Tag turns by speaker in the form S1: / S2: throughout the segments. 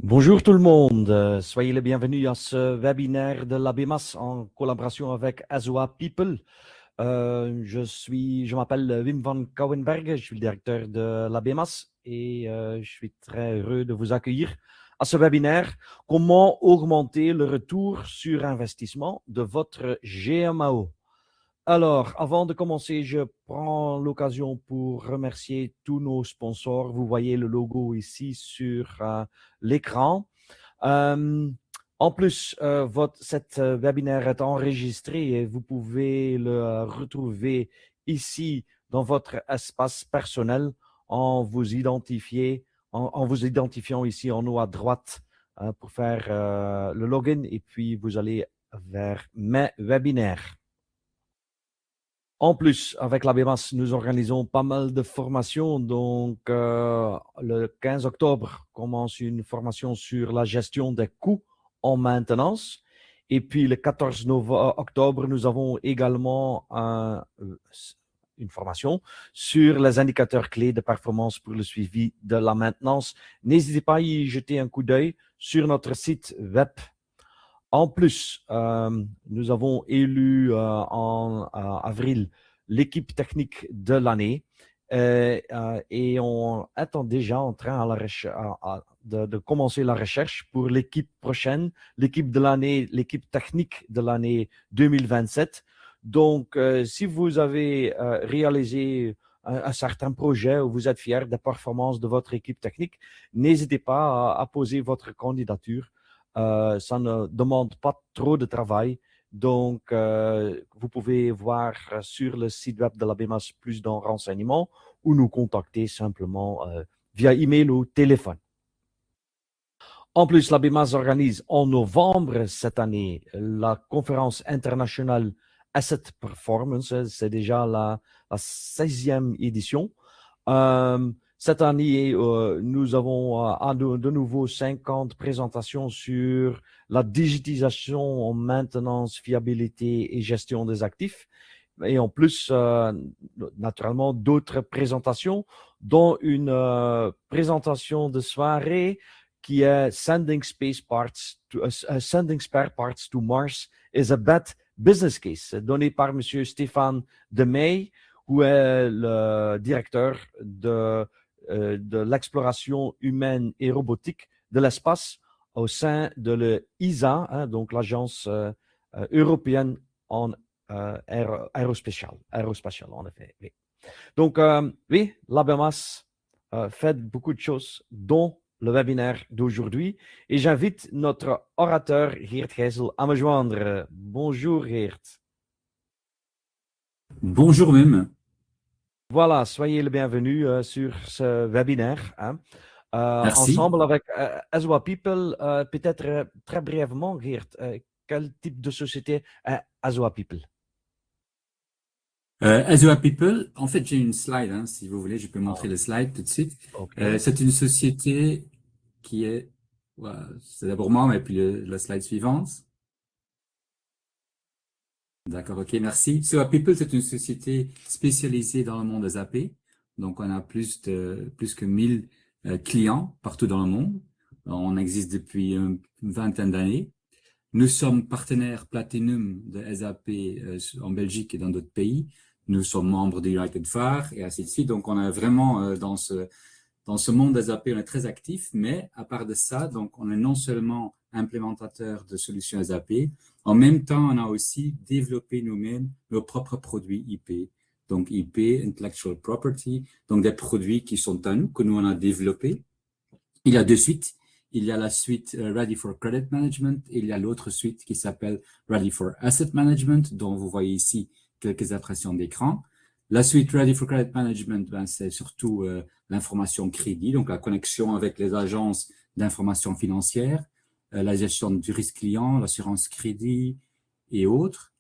S1: Bonjour tout le monde, soyez les bienvenus à ce webinaire de l'ABMAS en collaboration avec Azua People. Je m'appelle Wim van Kouwenberg, je suis le directeur de l'ABMAS et je suis très heureux de vous accueillir à ce webinaire. Comment augmenter le retour sur investissement de votre GMAO? Alors, avant de commencer, je prends l'occasion pour remercier tous nos sponsors. Vous voyez le logo ici sur l'écran. En plus, cet webinaire est enregistré et vous pouvez le retrouver ici dans votre espace personnel en vous vous identifiant ici en haut à droite pour faire le login et puis vous allez vers mes webinaires. En plus, avec l'ABMAS, nous organisons pas mal de formations. Donc, le 15 octobre commence une formation sur la gestion des coûts en maintenance. Et puis, le 14 octobre, nous avons également une formation sur les indicateurs clés de performance pour le suivi de la maintenance. N'hésitez pas à y jeter un coup d'œil sur notre site web. En plus, nous avons élu en avril l'équipe technique de l'année et on est déjà en train de commencer la recherche pour l'équipe prochaine, l'équipe de l'année, l'équipe technique de l'année 2027. Donc, si vous avez réalisé un certain projet ou vous êtes fier des performances de votre équipe technique, n'hésitez pas à poser votre candidature. Ça ne demande pas trop de travail. Donc, vous pouvez voir sur le site web de l'ABMAS plus de renseignements ou nous contacter simplement via email ou téléphone. En plus, l'ABMAS organise en novembre cette année la conférence internationale Asset Performance. C'est déjà la 16e édition. Cette année, nous avons de nouveau 50 présentations sur la digitalisation en maintenance, fiabilité et gestion des actifs. Et en plus, naturellement, d'autres présentations, dont une présentation de soirée qui est Sending Spare Parts to Mars is a bad business case, donnée par M. Stéphane Demey, où est le directeur de l'exploration humaine et robotique de l'espace au sein de l'ESA, hein, donc l'agence européenne en aérospatiale, en effet. Oui. Donc, oui, l'ABMAS fait beaucoup de choses, dont le webinaire d'aujourd'hui. Et j'invite notre orateur, Geert Gijzel, à me joindre. Bonjour, Geert.
S2: Bonjour même.
S1: Voilà, soyez le bienvenu sur ce webinaire. Hein.
S2: Merci.
S1: Ensemble avec Azua People, peut-être très brièvement, Geert, quel type de société est Azua People?
S2: Azua People, en fait, j'ai une slide, hein, si vous voulez, je peux montrer
S1: Ah,
S2: le slide tout de suite.
S1: ok.
S2: C'est une société qui est, voilà, c'est d'abord moi, mais puis la slide suivante. D'accord, ok, merci. Azua People, c'est une société spécialisée dans le monde des AP. Donc, on a plus que 1000 clients partout dans le monde. On existe depuis une vingtaine d'années. Nous sommes partenaires Platinum de SAP en Belgique et dans d'autres pays. Nous sommes membres de United FAR et ainsi de suite. Donc, on est vraiment dans ce monde SAP, on est très actif. Mais à part de ça, donc, on est non seulement implémentateur de solutions SAP, en même temps, on a aussi développé nous-mêmes nos propres produits IP. Donc, IP, Intellectual Property, donc des produits qui sont à nous, que nous, on a développés. Il y a deux suites. Il y a la suite Ready for Credit Management et il y a l'autre suite qui s'appelle Ready for Asset Management, dont vous voyez ici quelques impressions d'écran. La suite Ready for Credit Management, ben, c'est surtout l'information crédit, donc la connexion avec les agences d'information financière, la gestion du risque client, l'assurance crédit et autres.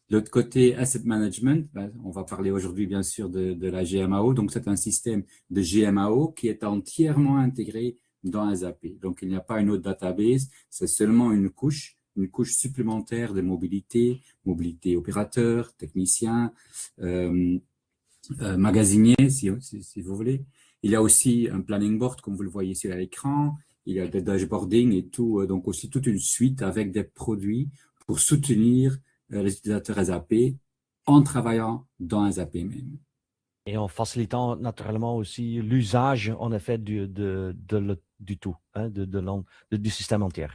S2: De l'autre côté, Asset Management, ben, on va parler aujourd'hui bien sûr de la GMAO, donc c'est un système de GMAO qui est entièrement intégré dans SAP. Donc, il n'y a pas une autre database, c'est seulement une couche supplémentaire de mobilité, mobilité opérateur, technicien, magasinier, si vous voulez. Il y a aussi un planning board, comme vous le voyez ici à l'écran. il y a des dashboarding et tout, donc aussi toute une suite avec des produits pour soutenir les utilisateurs SAP en travaillant dans SAP même.
S1: Et en facilitant naturellement aussi l'usage, en effet, du tout, hein, du système entier.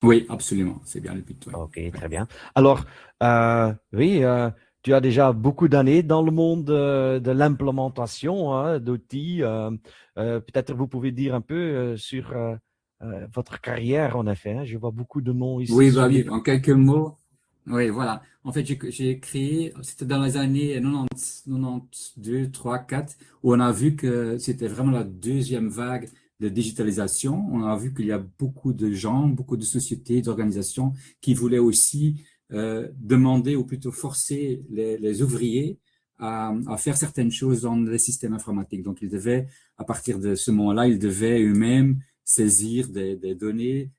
S2: Oui, absolument, c'est bien le but. Oui.
S1: OK, très bien. Alors, oui, tu as déjà beaucoup d'années dans le monde de l'implémentation hein, d'outils. Peut-être vous pouvez dire un peu sur votre carrière, en effet. Hein. Je vois beaucoup de noms ici
S2: Oui,
S1: sur
S2: bah
S1: les...
S2: oui, en quelques mots. Oui, voilà. En fait, j'ai créé, c'était dans les années 90, 92, 3, 4, où on a vu que c'était vraiment la deuxième vague de digitalisation. On a vu qu'il y a beaucoup de gens, beaucoup de sociétés, d'organisations qui voulaient aussi demander ou plutôt forcer les ouvriers à faire certaines choses dans les systèmes informatiques. Donc, ils devaient, à partir de ce moment-là, ils devaient eux-mêmes saisir des données,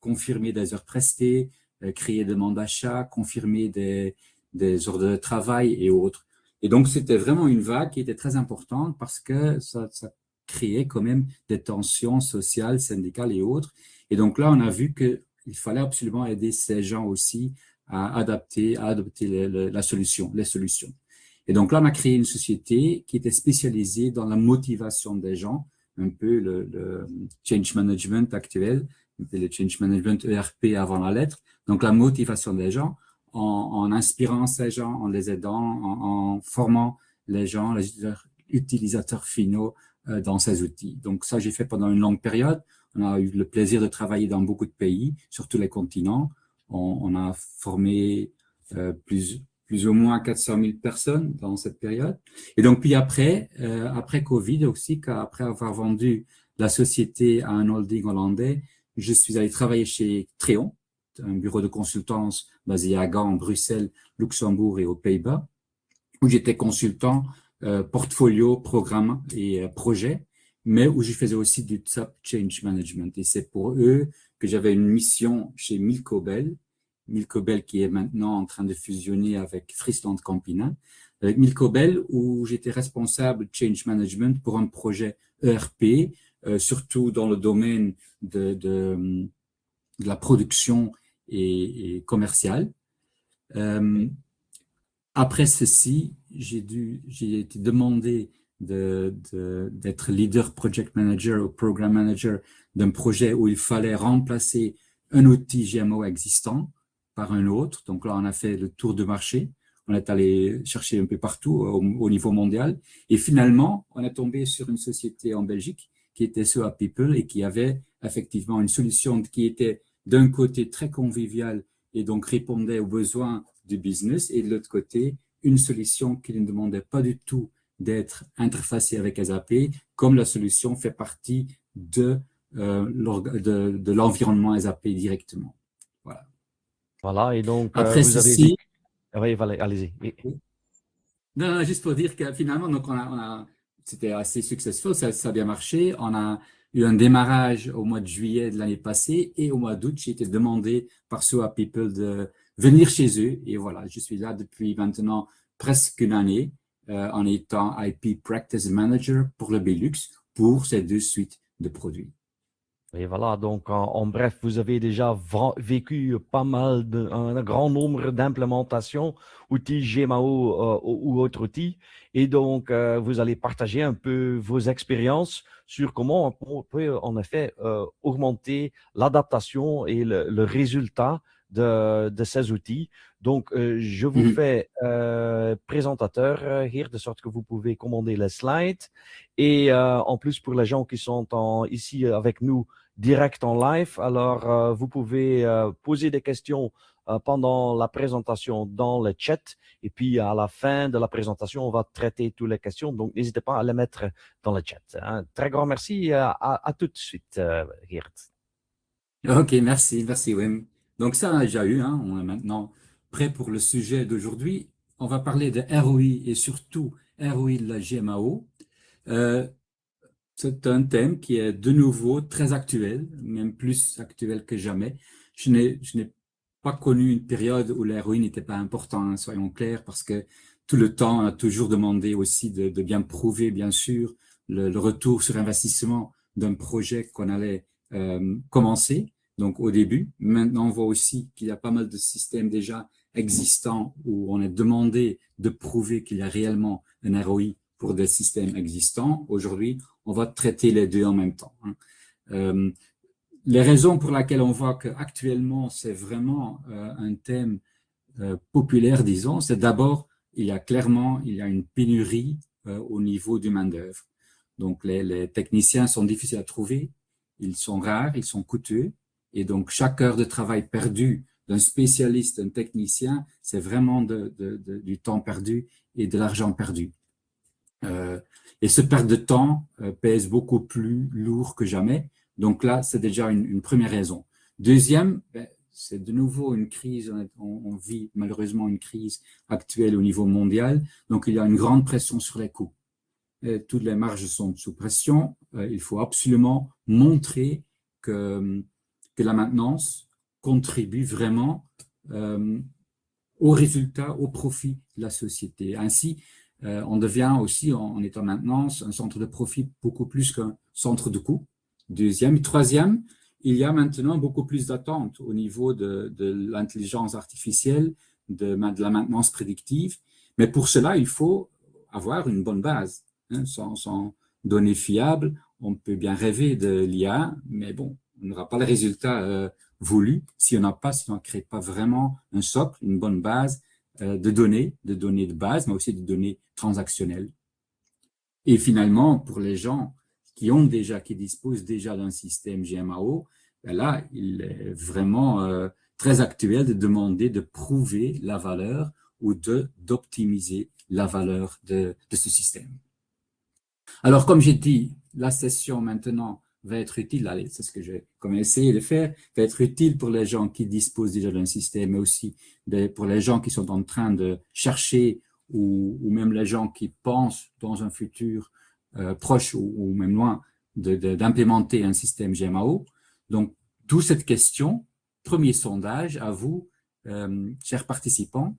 S2: confirmer des heures prestées, créer des demandes d'achat, confirmer des ordres de travail et autres. Et donc, c'était vraiment une vague qui était très importante parce que ça créait quand même des tensions sociales, syndicales et autres. Et donc là, on a vu qu'il fallait absolument aider ces gens aussi à adopter la solution, les solutions. Et donc là, on a créé une société qui était spécialisée dans la motivation des gens, un peu le change management actuel, le change management ERP avant la lettre. Donc la motivation des gens en inspirant ces gens, en les aidant, en formant les gens, les utilisateurs finaux dans ces outils. Donc ça, j'ai fait pendant une longue période. On a eu le plaisir de travailler dans beaucoup de pays, sur tous les continents. On a formé plus ou moins 400 000 personnes dans cette période. Et donc, puis après Covid aussi, après avoir vendu la société à un holding hollandais, je suis allé travailler chez Treon, un bureau de consultance basé à Gand, Bruxelles, Luxembourg et aux Pays-Bas, où j'étais consultant portfolio, programme et projet, mais où je faisais aussi du SAP Change Management. Et c'est pour eux que j'avais une mission chez Milcobel, Milcobel qui est maintenant en train de fusionner avec Friesland Campina, avec Milcobel où j'étais responsable Change Management pour un projet ERP, surtout dans le domaine de la production et commerciale. Après ceci, j'ai été demandé d'être leader project manager ou program manager d'un projet où il fallait remplacer un outil GMO existant par un autre. Donc là, on a fait le tour de marché. On est allé chercher un peu partout au niveau mondial. Et finalement, on est tombé sur une société en Belgique qui était SOA People et qui avait effectivement une solution qui était d'un côté très convivial et donc répondait aux besoins du business et de l'autre côté, une solution qui ne demandait pas du tout d'être interfacée avec SAP, comme la solution fait partie de l'environnement SAP directement. Voilà.
S1: Voilà, et donc
S2: Après
S1: vous avez dit...
S2: ceci,
S1: Oui, allez-y. Oui.
S2: non, non, juste pour dire que finalement, donc c'était assez successful, ça a bien marché. On a eu un démarrage au mois de juillet de l'année passée et au mois d'août, j'ai été demandé par SOA People de venir chez eux. Et voilà, je suis là depuis maintenant presque une année en étant IP Practice Manager pour le Belux pour ces deux suites de produits.
S1: Et voilà, donc en bref, vous avez déjà vécu pas mal, un grand nombre d'implémentations, outils GMAO ou autres outils. Et donc, vous allez partager un peu vos expériences sur comment on peut en effet augmenter l'adaptation et le résultat de ces outils. Donc, je vous
S2: Mhm.
S1: fais présentateur here, de sorte que vous pouvez commander les slides. Et en plus, pour les gens qui sont ici avec nous, direct en live. Alors, vous pouvez poser des questions pendant la présentation dans le chat. Et puis, à la fin de la présentation, on va traiter toutes les questions. Donc, n'hésitez pas à les mettre dans le chat. Un très grand merci. À tout de suite, Geert.
S2: Ok, merci Wim. Donc ça, on a déjà eu, hein, on est maintenant prêt pour le sujet d'aujourd'hui. On va parler de ROI et surtout ROI de la GMAO. Euh, c'est un thème qui est de nouveau très actuel, même plus actuel que jamais. Je n'ai pas connu une période où l'ROI n'était pas important, hein, soyons clairs, parce que tout le temps, on a toujours demandé aussi de bien prouver, bien sûr, le retour sur investissement d'un projet qu'on allait commencer, donc au début. Maintenant, on voit aussi qu'il y a pas mal de systèmes déjà existants où on est demandé de prouver qu'il y a réellement un ROI pour des systèmes existants. Aujourd'hui, on va traiter les deux en même temps. Les raisons pour lesquelles on voit qu'actuellement, c'est vraiment un thème populaire, disons, c'est d'abord, il y a une pénurie au niveau du main-d'œuvre. Donc, les techniciens sont difficiles à trouver, ils sont rares, ils sont coûteux, et donc chaque heure de travail perdu d'un spécialiste, d'un technicien, c'est vraiment du temps perdu et de l'argent perdu. Et ce perte de temps pèse beaucoup plus lourd que jamais. Donc là, c'est déjà une première raison. Deuxième, c'est de nouveau une crise, on vit malheureusement une crise actuelle au niveau mondial, donc il y a une grande pression sur les coûts. Toutes les marges sont sous pression, il faut absolument montrer que la maintenance contribue vraiment au résultat, au profit de la société. Ainsi, on devient aussi, en étant maintenance, un centre de profit beaucoup plus qu'un centre de coût. Deuxième. Et troisième, il y a maintenant beaucoup plus d'attentes au niveau de l'intelligence artificielle, de la maintenance prédictive. Mais pour cela, il faut avoir une bonne base. Hein, sans données fiables, on peut bien rêver de l'IA, mais bon, on n'aura pas le résultat voulu si on ne crée pas vraiment un socle, une bonne base de données de base, mais aussi de données transactionnelles. Et finalement, pour les gens qui disposent déjà d'un système GMAO, ben là, il est vraiment très actuel de demander de prouver la valeur ou d'optimiser la valeur de ce système. Alors, comme j'ai dit, la session maintenant va être utile, allez, c'est ce que j'ai essayé de faire, va être utile pour les gens qui disposent déjà d'un système, mais aussi pour les gens qui sont en train de chercher ou même les gens qui pensent dans un futur proche ou même loin d'implémenter un système GMAO. Donc, d'où cette question, premier sondage à vous, chers participants,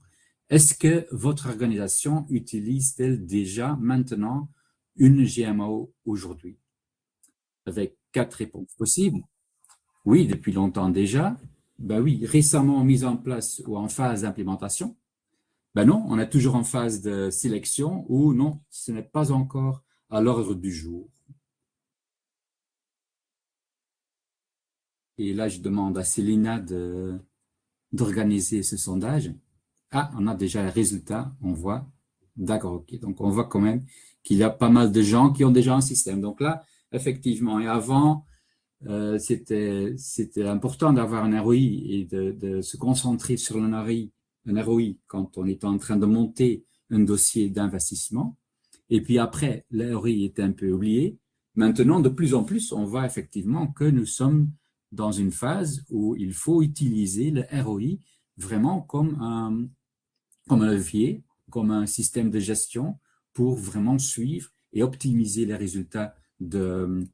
S2: est-ce que votre organisation utilise-t-elle déjà maintenant une GMAO aujourd'hui? Avec 4 réponses possibles. Oui, depuis longtemps déjà. Ben oui, récemment mise en place ou en phase d'implémentation. Ben non, on est toujours en phase de sélection ou non, ce n'est pas encore à l'ordre du jour. Et là, je demande à Célina d'organiser ce sondage. Ah, on a déjà le résultat, on voit. D'accord, ok. Donc, on voit quand même qu'il y a pas mal de gens qui ont déjà un système. Donc là, effectivement, et avant, c'était important d'avoir un ROI et de se concentrer sur un ROI quand on est en train de monter un dossier d'investissement. Et puis après, le ROI était un peu oublié. Maintenant, de plus en plus, on voit effectivement que nous sommes dans une phase où il faut utiliser le ROI vraiment comme un levier, comme un système de gestion pour vraiment suivre et optimiser les résultats de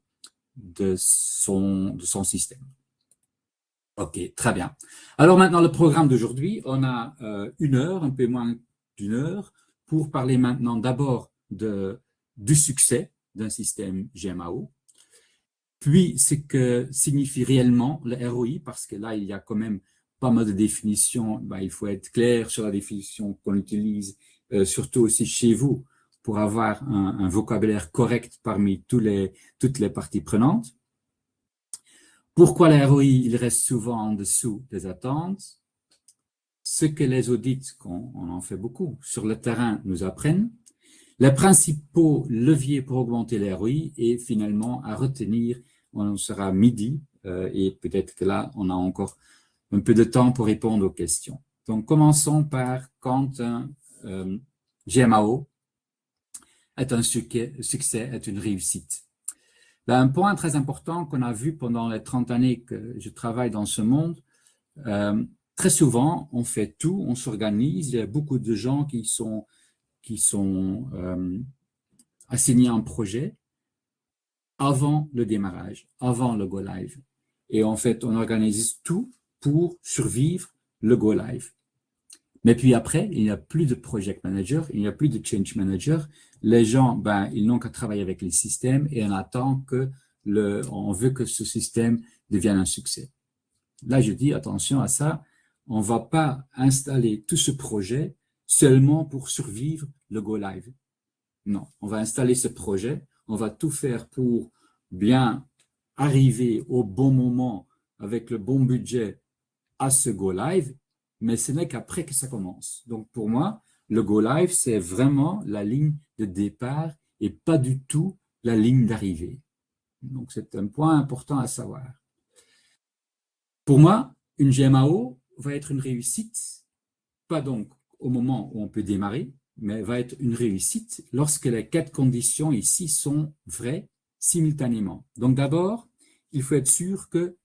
S2: son système. Ok, très bien. Alors maintenant, le programme d'aujourd'hui, on a 1 heure, un peu moins d'1 heure, pour parler maintenant d'abord du succès d'un système GMAO, puis ce que signifie réellement le ROI, parce que là, il y a quand même pas mal de définitions. Ben, il faut être clair sur la définition qu'on utilise, surtout aussi chez vous, pour avoir un vocabulaire correct parmi toutes les parties prenantes. Pourquoi le ROI il reste souvent en dessous des attentes? Ce que les audits, on en fait beaucoup, sur le terrain nous apprennent. Les principaux leviers pour augmenter le ROI et finalement à retenir, on sera midi et peut-être que là, on a encore un peu de temps pour répondre aux questions. Donc, commençons par quand un GMAO est un succès, est une réussite. Là, un point très important qu'on a vu pendant les 30 années que je travaille dans ce monde, très souvent, on fait tout, on s'organise, il y a beaucoup de gens qui sont assignés à un projet avant le démarrage, avant le go live. Et en fait, on organise tout pour survivre le go live. Mais puis après, il n'y a plus de project manager, il n'y a plus de change manager. Les gens, ils n'ont qu'à travailler avec les systèmes et on attend que on veut que ce système devienne un succès. Là, je dis attention à ça. On va pas installer tout ce projet seulement pour survivre le go live. Non, on va installer ce projet. On va tout faire pour bien arriver au bon moment avec le bon budget à ce go live, mais ce n'est qu'après que ça commence. Donc, pour moi, le go live, c'est vraiment la ligne de départ et pas du tout la ligne d'arrivée. Donc, c'est un point important à savoir. Pour moi, une GMAO va être une réussite, pas donc au moment où on peut démarrer, mais va être une réussite lorsque les 4 conditions ici sont vraies simultanément. Donc d'abord, il faut être sûr que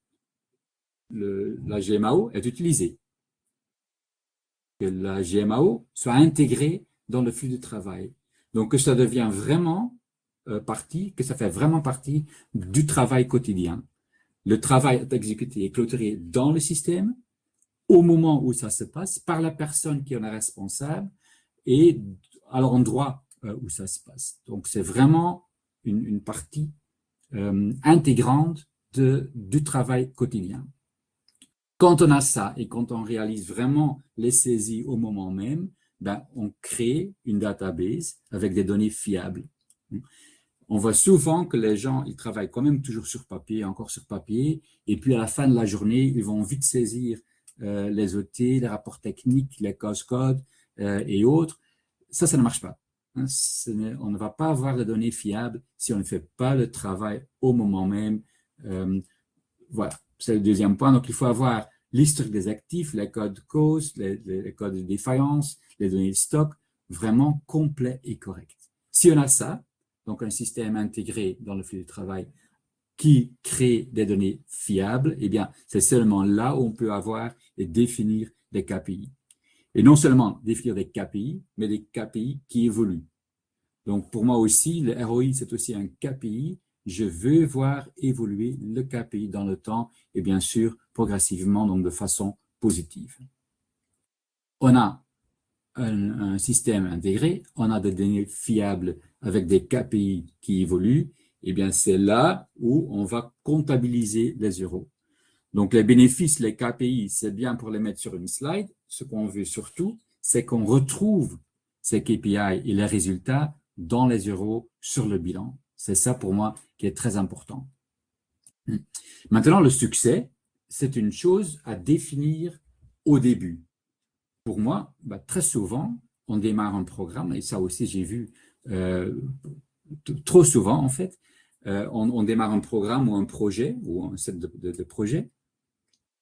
S2: la GMAO est utilisée, que la GMAO soit intégrée dans le flux de travail. Donc que ça devient vraiment que ça fait vraiment partie du travail quotidien. Le travail est exécuté et clôturé dans le système, au moment où ça se passe, par la personne qui en est responsable et à l'endroit où ça se passe. Donc, c'est vraiment une partie intégrante du travail quotidien. Quand on a ça et quand on réalise vraiment les saisies au moment même, ben, on crée une database avec des données fiables. On voit souvent que les gens, ils travaillent quand même toujours sur papier, encore sur papier, et puis à la fin de la journée, ils vont vite saisir les OT, les rapports techniques, les cause-codes et autres. Ça ne marche pas. Hein. On ne va pas avoir de données fiables si on ne fait pas le travail au moment même. Voilà, c'est le deuxième point. Donc, il faut avoir l'historique des actifs, les codes cause, les codes de défaillance, les données de stock, vraiment complet et correct. Si on a ça, donc un système intégré dans le flux de travail qui crée des données fiables, eh bien, c'est seulement là où on peut avoir et définir des KPI. Et non seulement définir des KPI, mais des KPI qui évoluent. Donc, pour moi aussi, le ROI, c'est aussi un KPI. Je veux voir évoluer le KPI dans le temps et bien sûr, progressivement, donc de façon positive. On a un système intégré, on a des données fiables avec des KPI qui évoluent, et bien c'est là où on va comptabiliser les euros. Donc les bénéfices, les KPI, c'est bien pour les mettre sur une slide. Ce qu'on veut surtout, c'est qu'on retrouve ces KPI et les résultats dans les euros sur le bilan. C'est ça pour moi qui est très important. Maintenant, le succès, c'est une chose à définir au début. Pour moi, très souvent, on démarre un programme, et ça aussi j'ai vu trop souvent en fait, on démarre un programme ou un projet, ou un set de projets,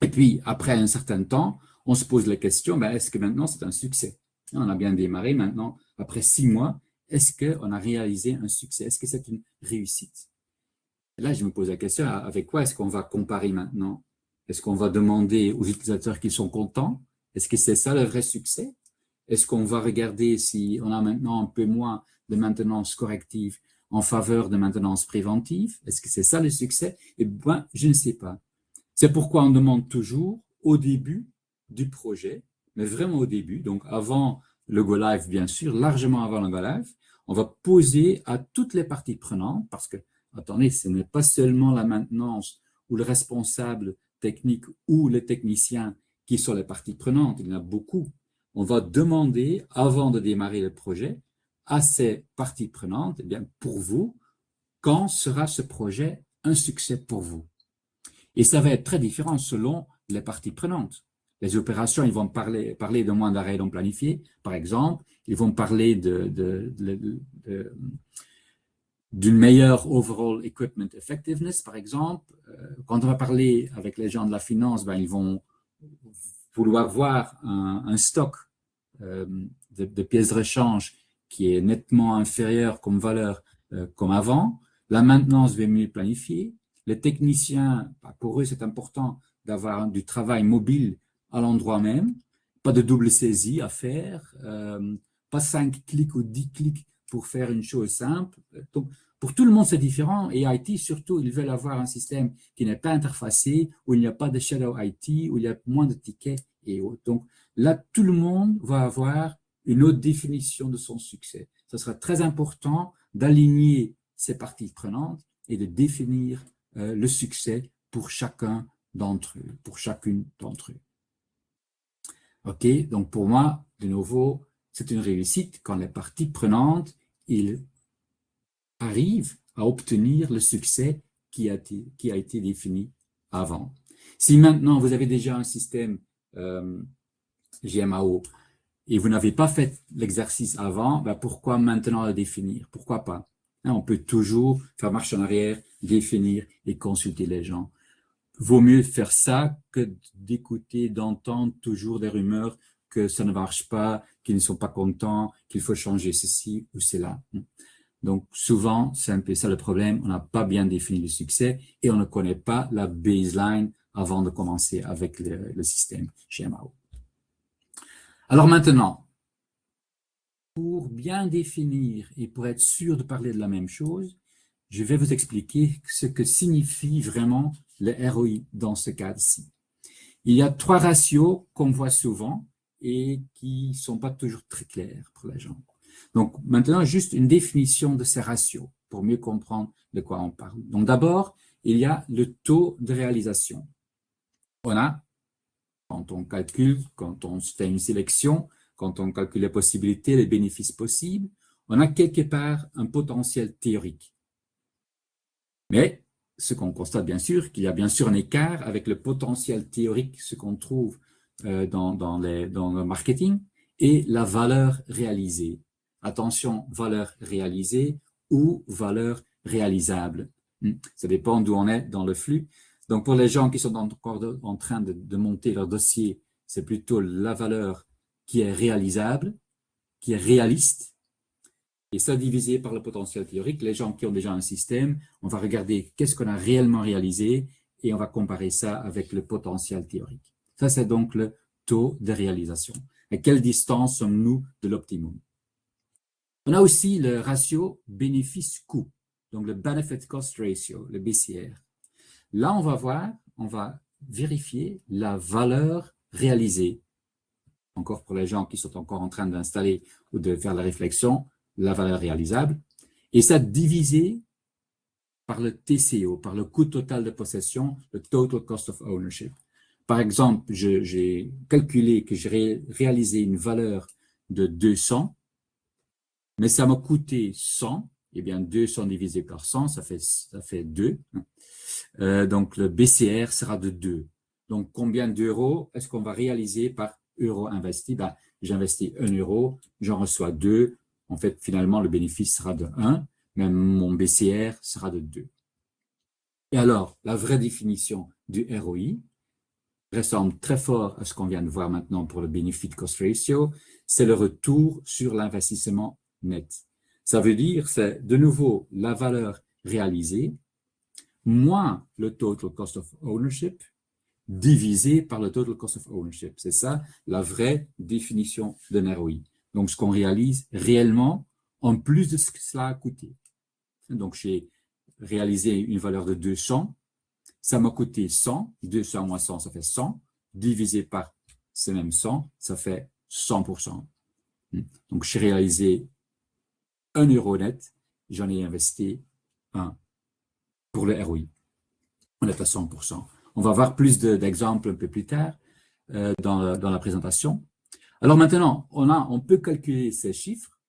S2: et puis après un certain temps, on se pose la question, est-ce que maintenant c'est un succès? On a bien démarré, maintenant, après 6 mois, est-ce qu'on a réalisé un succès? Est-ce que c'est une réussite? Et là, je me pose la question, avec quoi est-ce qu'on va comparer maintenant? Est-ce qu'on va demander aux utilisateurs qu'ils sont contents? Est-ce que c'est ça le vrai succès? Est-ce qu'on va regarder si on a maintenant un peu moins de maintenance corrective en faveur de maintenance préventive? Est-ce que c'est ça le succès? Eh bien, je ne sais pas. C'est pourquoi on demande toujours au début du projet, mais vraiment au début, donc avant le go live bien sûr, largement avant le go live, on va poser à toutes les parties prenantes, parce que, attendez, ce n'est pas seulement la maintenance ou le responsable technique ou les techniciens qui sont les parties prenantes, il y en a beaucoup. On va demander, avant de démarrer le projet, à ces parties prenantes, eh bien, pour vous, quand sera ce projet un succès pour vous? Et ça va être très différent selon les parties prenantes. Les opérations, ils vont parler de moins d'arrêts non planifiés, par exemple. Ils vont parler d'une meilleure overall equipment effectiveness, par exemple. Quand on va parler avec les gens de la finance, ils vont vouloir voir un stock de pièces de rechange qui est nettement inférieur comme valeur comme avant. La maintenance va mieux planifier. Les techniciens, pour eux, c'est important d'avoir du travail mobile à l'endroit même, pas de double saisie à faire, pas 5 clics ou 10 clics pour faire une chose simple. Donc, pour tout le monde, c'est différent. Et IT, surtout, ils veulent avoir un système qui n'est pas interfacé, où il n'y a pas de shadow IT, où il y a moins de tickets et autres. Donc, là, tout le monde va avoir une autre définition de son succès. Ça sera très important d'aligner ces parties prenantes et de définir le succès pour chacun d'entre eux, pour chacune d'entre eux. OK, donc pour moi, de nouveau, c'est une réussite quand les parties prenantes, ils arrivent à obtenir le succès qui a été défini avant. Si maintenant vous avez déjà un système GMAO et vous n'avez pas fait l'exercice avant, ben pourquoi maintenant le définir? Pourquoi pas? Hein, on peut toujours faire marche en arrière, définir et consulter les gens. Vaut mieux faire ça que d'écouter, d'entendre toujours des rumeurs que ça ne marche pas, qu'ils ne sont pas contents, qu'il faut changer ceci ou cela. Donc, souvent, c'est un peu ça le problème. On n'a pas bien défini le succès et on ne connaît pas la baseline avant de commencer avec le système GMAO. Alors maintenant, pour bien définir et pour être sûr de parler de la même chose, je vais vous expliquer ce que signifie vraiment le ROI dans ce cas-ci. Il y a 3 ratios qu'on voit souvent et qui ne sont pas toujours très clairs pour les gens. Donc maintenant, juste une définition de ces ratios pour mieux comprendre de quoi on parle. Donc d'abord, il y a le taux de réalisation. On a, quand on calcule, quand on fait une sélection, quand on calcule les possibilités, les bénéfices possibles, on a quelque part un potentiel théorique. Mais ce qu'on constate bien sûr, qu'il y a bien sûr un écart avec le potentiel théorique, ce qu'on trouve dans le marketing, et la valeur réalisée. Attention, valeur réalisée ou valeur réalisable. Ça dépend d'où on est dans le flux. Donc, pour les gens qui sont encore en train de monter leur dossier, c'est plutôt la valeur qui est réalisable, qui est réaliste, et ça divisé par le potentiel théorique. Les gens qui ont déjà un système, on va regarder qu'est-ce qu'on a réellement réalisé et on va comparer ça avec le potentiel théorique. Ça, c'est donc le taux de réalisation. À quelle distance sommes-nous de l'optimum? On a aussi le ratio bénéfice-coût, donc le Benefit Cost Ratio, le BCR. Là, on va vérifier la valeur réalisée. Encore pour les gens qui sont encore en train d'installer ou de faire la réflexion, la valeur réalisable, et ça divisé par le TCO, par le coût total de possession, le Total Cost of Ownership. Par exemple, j'ai calculé que j'ai réalisé une valeur de 200, mais ça m'a coûté 100, eh bien 200 divisé par 100, ça fait 2. Donc le BCR sera de 2. Donc combien d'euros est-ce qu'on va réaliser par euro investi? Ben, j'investis 1 euro, j'en reçois 2. En fait, finalement, le bénéfice sera de 1, mais mon BCR sera de 2. Et alors, la vraie définition du ROI ressemble très fort à ce qu'on vient de voir maintenant pour le Benefit Cost Ratio, c'est le retour sur l'investissement net. Ça veut dire, c'est de nouveau la valeur réalisée moins le Total Cost of Ownership divisé par le Total Cost of Ownership. C'est ça la vraie définition d'un ROI. Donc, ce qu'on réalise réellement, en plus de ce que cela a coûté. Donc, j'ai réalisé une valeur de 200, ça m'a coûté 100, 200 moins 100, ça fait 100, divisé par ces mêmes 100, ça fait 100%. Donc, j'ai réalisé 1 euro net, j'en ai investi 1 pour le ROI. On est à 100%. On va voir plus d'exemples un peu plus tard dans la présentation. Alors maintenant, on peut calculer ces chiffres.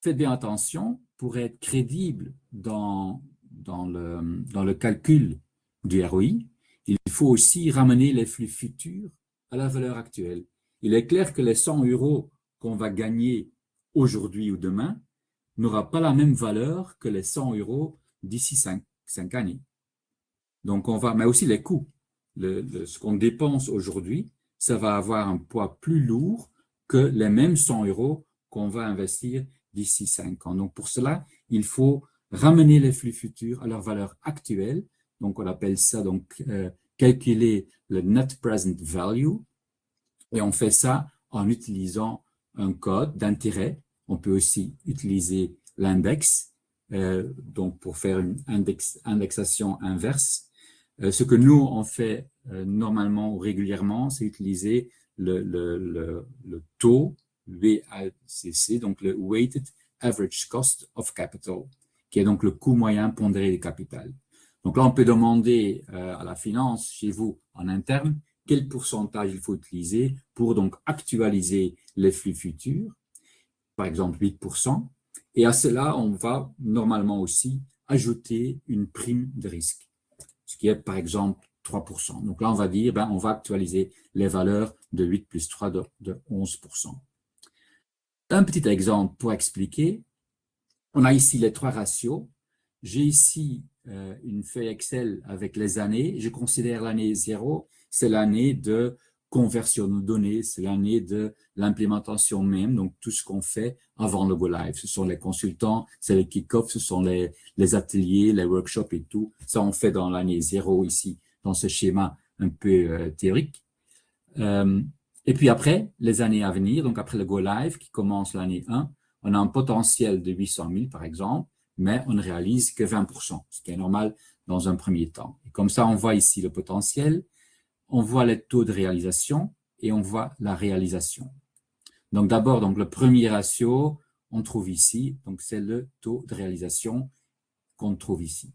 S2: Faites bien attention, pour être crédible dans le calcul du ROI, il faut aussi ramener les flux futurs à la valeur actuelle. Il est clair que les 100 euros qu'on va gagner aujourd'hui ou demain n'aura pas la même valeur que les 100 euros d'ici 5 années. Donc, mais aussi les coûts. Ce qu'on dépense aujourd'hui, ça va avoir un poids plus lourd que les mêmes 100 euros qu'on va investir d'ici 5 ans. Donc, pour cela, il faut ramener les flux futurs à leur valeur actuelle. Donc, on appelle ça calculer le Net Present Value. Et on fait ça en utilisant un code d'intérêt. On peut aussi utiliser l'index, donc pour faire une indexation inverse. Ce que nous, on fait normalement ou régulièrement, c'est utiliser le taux, VACC, donc le Weighted Average Cost of Capital. qui est donc le coût moyen pondéré du capital. Donc là, on peut demander à la finance, chez vous, en interne, quel pourcentage il faut utiliser pour donc actualiser les flux futurs, par exemple 8%. Et à cela, on va normalement aussi ajouter une prime de risque, ce qui est par exemple 3%. Donc là, on va dire, on va actualiser les valeurs de 8 plus 3 de 11%. Un petit exemple pour expliquer. On a ici les trois ratios. J'ai ici une feuille Excel avec les années. Je considère l'année 0, c'est l'année de conversion de données, c'est l'année de l'implémentation même, donc tout ce qu'on fait avant le go live. Ce sont les consultants, c'est les kick-off, ce sont les ateliers, les workshops et tout. Ça, on fait dans l'année 0 ici, dans ce schéma un peu théorique. Et puis après, les années à venir, donc après le go live qui commence l'année 1, on a un potentiel de 800 000 par exemple, mais on ne réalise que 20%, ce qui est normal dans un premier temps. Et comme ça, on voit ici le potentiel, on voit les taux de réalisation et on voit la réalisation. Donc d'abord, donc le premier ratio, on trouve ici, donc c'est le taux de réalisation qu'on trouve ici.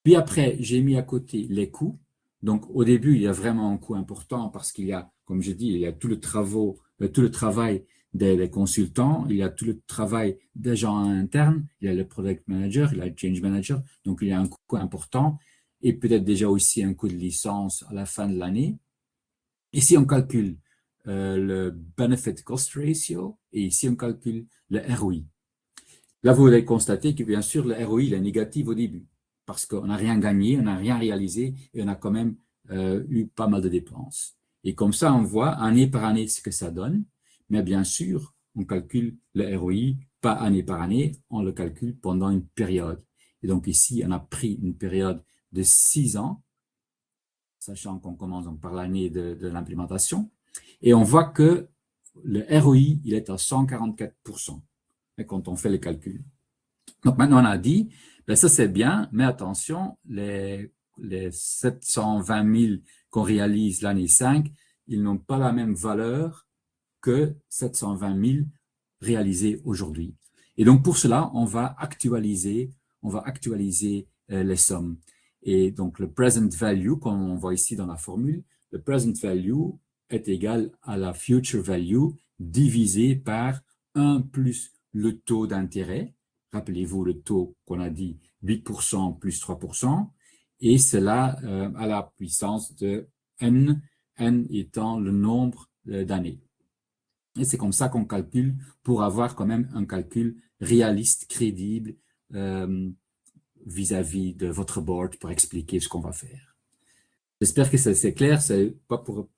S2: Puis après, j'ai mis à côté les coûts. Donc au début, il y a vraiment un coût important parce qu'il y a, comme je dis, il y a tout le travail des consultants, il y a tout le travail des gens internes, il y a le product manager, il y a le change manager, donc il y a un coût important et peut-être déjà aussi un coût de licence à la fin de l'année. Ici, on calcule le Benefit Cost Ratio et ici, on calcule le ROI. Là, vous allez constater que bien sûr, le ROI il est négatif au début parce qu'on n'a rien gagné, on n'a rien réalisé et on a quand même eu pas mal de dépenses. Et comme ça, on voit année par année ce que ça donne. Mais bien sûr, on calcule le ROI pas année par année, on le calcule pendant une période. Et donc ici, on a pris une période de 6 ans, sachant qu'on commence donc par l'année de l'implémentation. Et on voit que le ROI, il est à 144% quand on fait le calcul. Donc maintenant, on a dit, ça c'est bien, mais attention, les 720 000 qu'on réalise l'année 5, ils n'ont pas la même valeur que 720 000 réalisés aujourd'hui. Et donc, pour cela, on va actualiser les sommes. Et donc, le present value, comme on voit ici dans la formule, le present value est égal à la future value divisé par 1 plus le taux d'intérêt. Rappelez-vous le taux qu'on a dit, 8% plus 3%. Et cela à la puissance de n étant le nombre d'années. Et c'est comme ça qu'on calcule pour avoir quand même un calcul réaliste, crédible vis-à-vis de votre board pour expliquer ce qu'on va faire. J'espère que c'est clair, c'est pas pour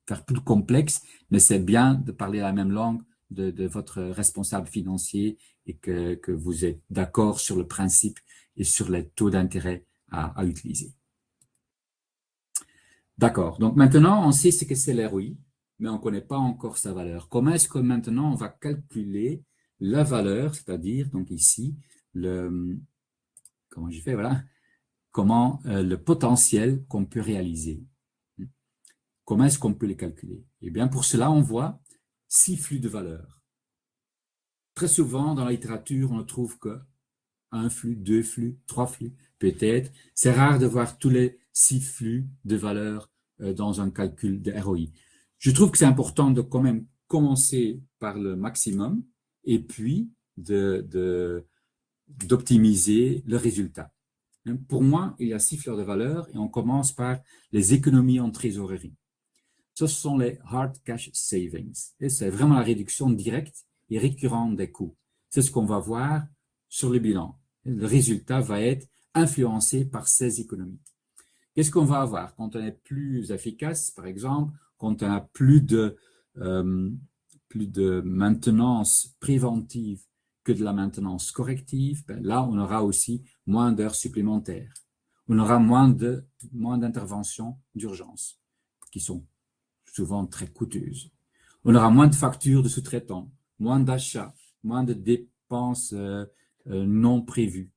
S2: faire plus complexe, mais c'est bien de parler la même langue de votre responsable financier et que vous êtes d'accord sur le principe et sur les taux d'intérêt à utiliser. D'accord, donc maintenant on sait ce que c'est l'ROI, mais on ne connaît pas encore sa valeur. Comment est-ce que maintenant on va calculer la valeur, c'est-à-dire donc ici comment j'ai fait, voilà, comment le potentiel qu'on peut réaliser. Comment est-ce qu'on peut les calculer? Eh bien, pour cela, on voit 6 flux de valeurs. Très souvent, dans la littérature, on ne trouve que 1 flux, 2 flux, 3 flux, peut-être. C'est rare de voir tous les 6 flux de valeurs dans un calcul de ROI. Je trouve que c'est important de quand même commencer par le maximum et puis d'optimiser le résultat. Pour moi, il y a 6 flux de valeurs et on commence par les économies en trésorerie. Ce sont les hard cash savings. Et c'est vraiment la réduction directe et récurrente des coûts. C'est ce qu'on va voir sur le bilan. Le résultat va être influencé par ces économies. Qu'est-ce qu'on va avoir quand on est plus efficace, par exemple, quand on a plus de maintenance préventive que de la maintenance corrective, là, on aura aussi moins d'heures supplémentaires. On aura moins d'interventions d'urgence qui sont souvent très coûteuses. On aura moins de factures de sous-traitants, moins d'achats, moins de dépenses non prévues,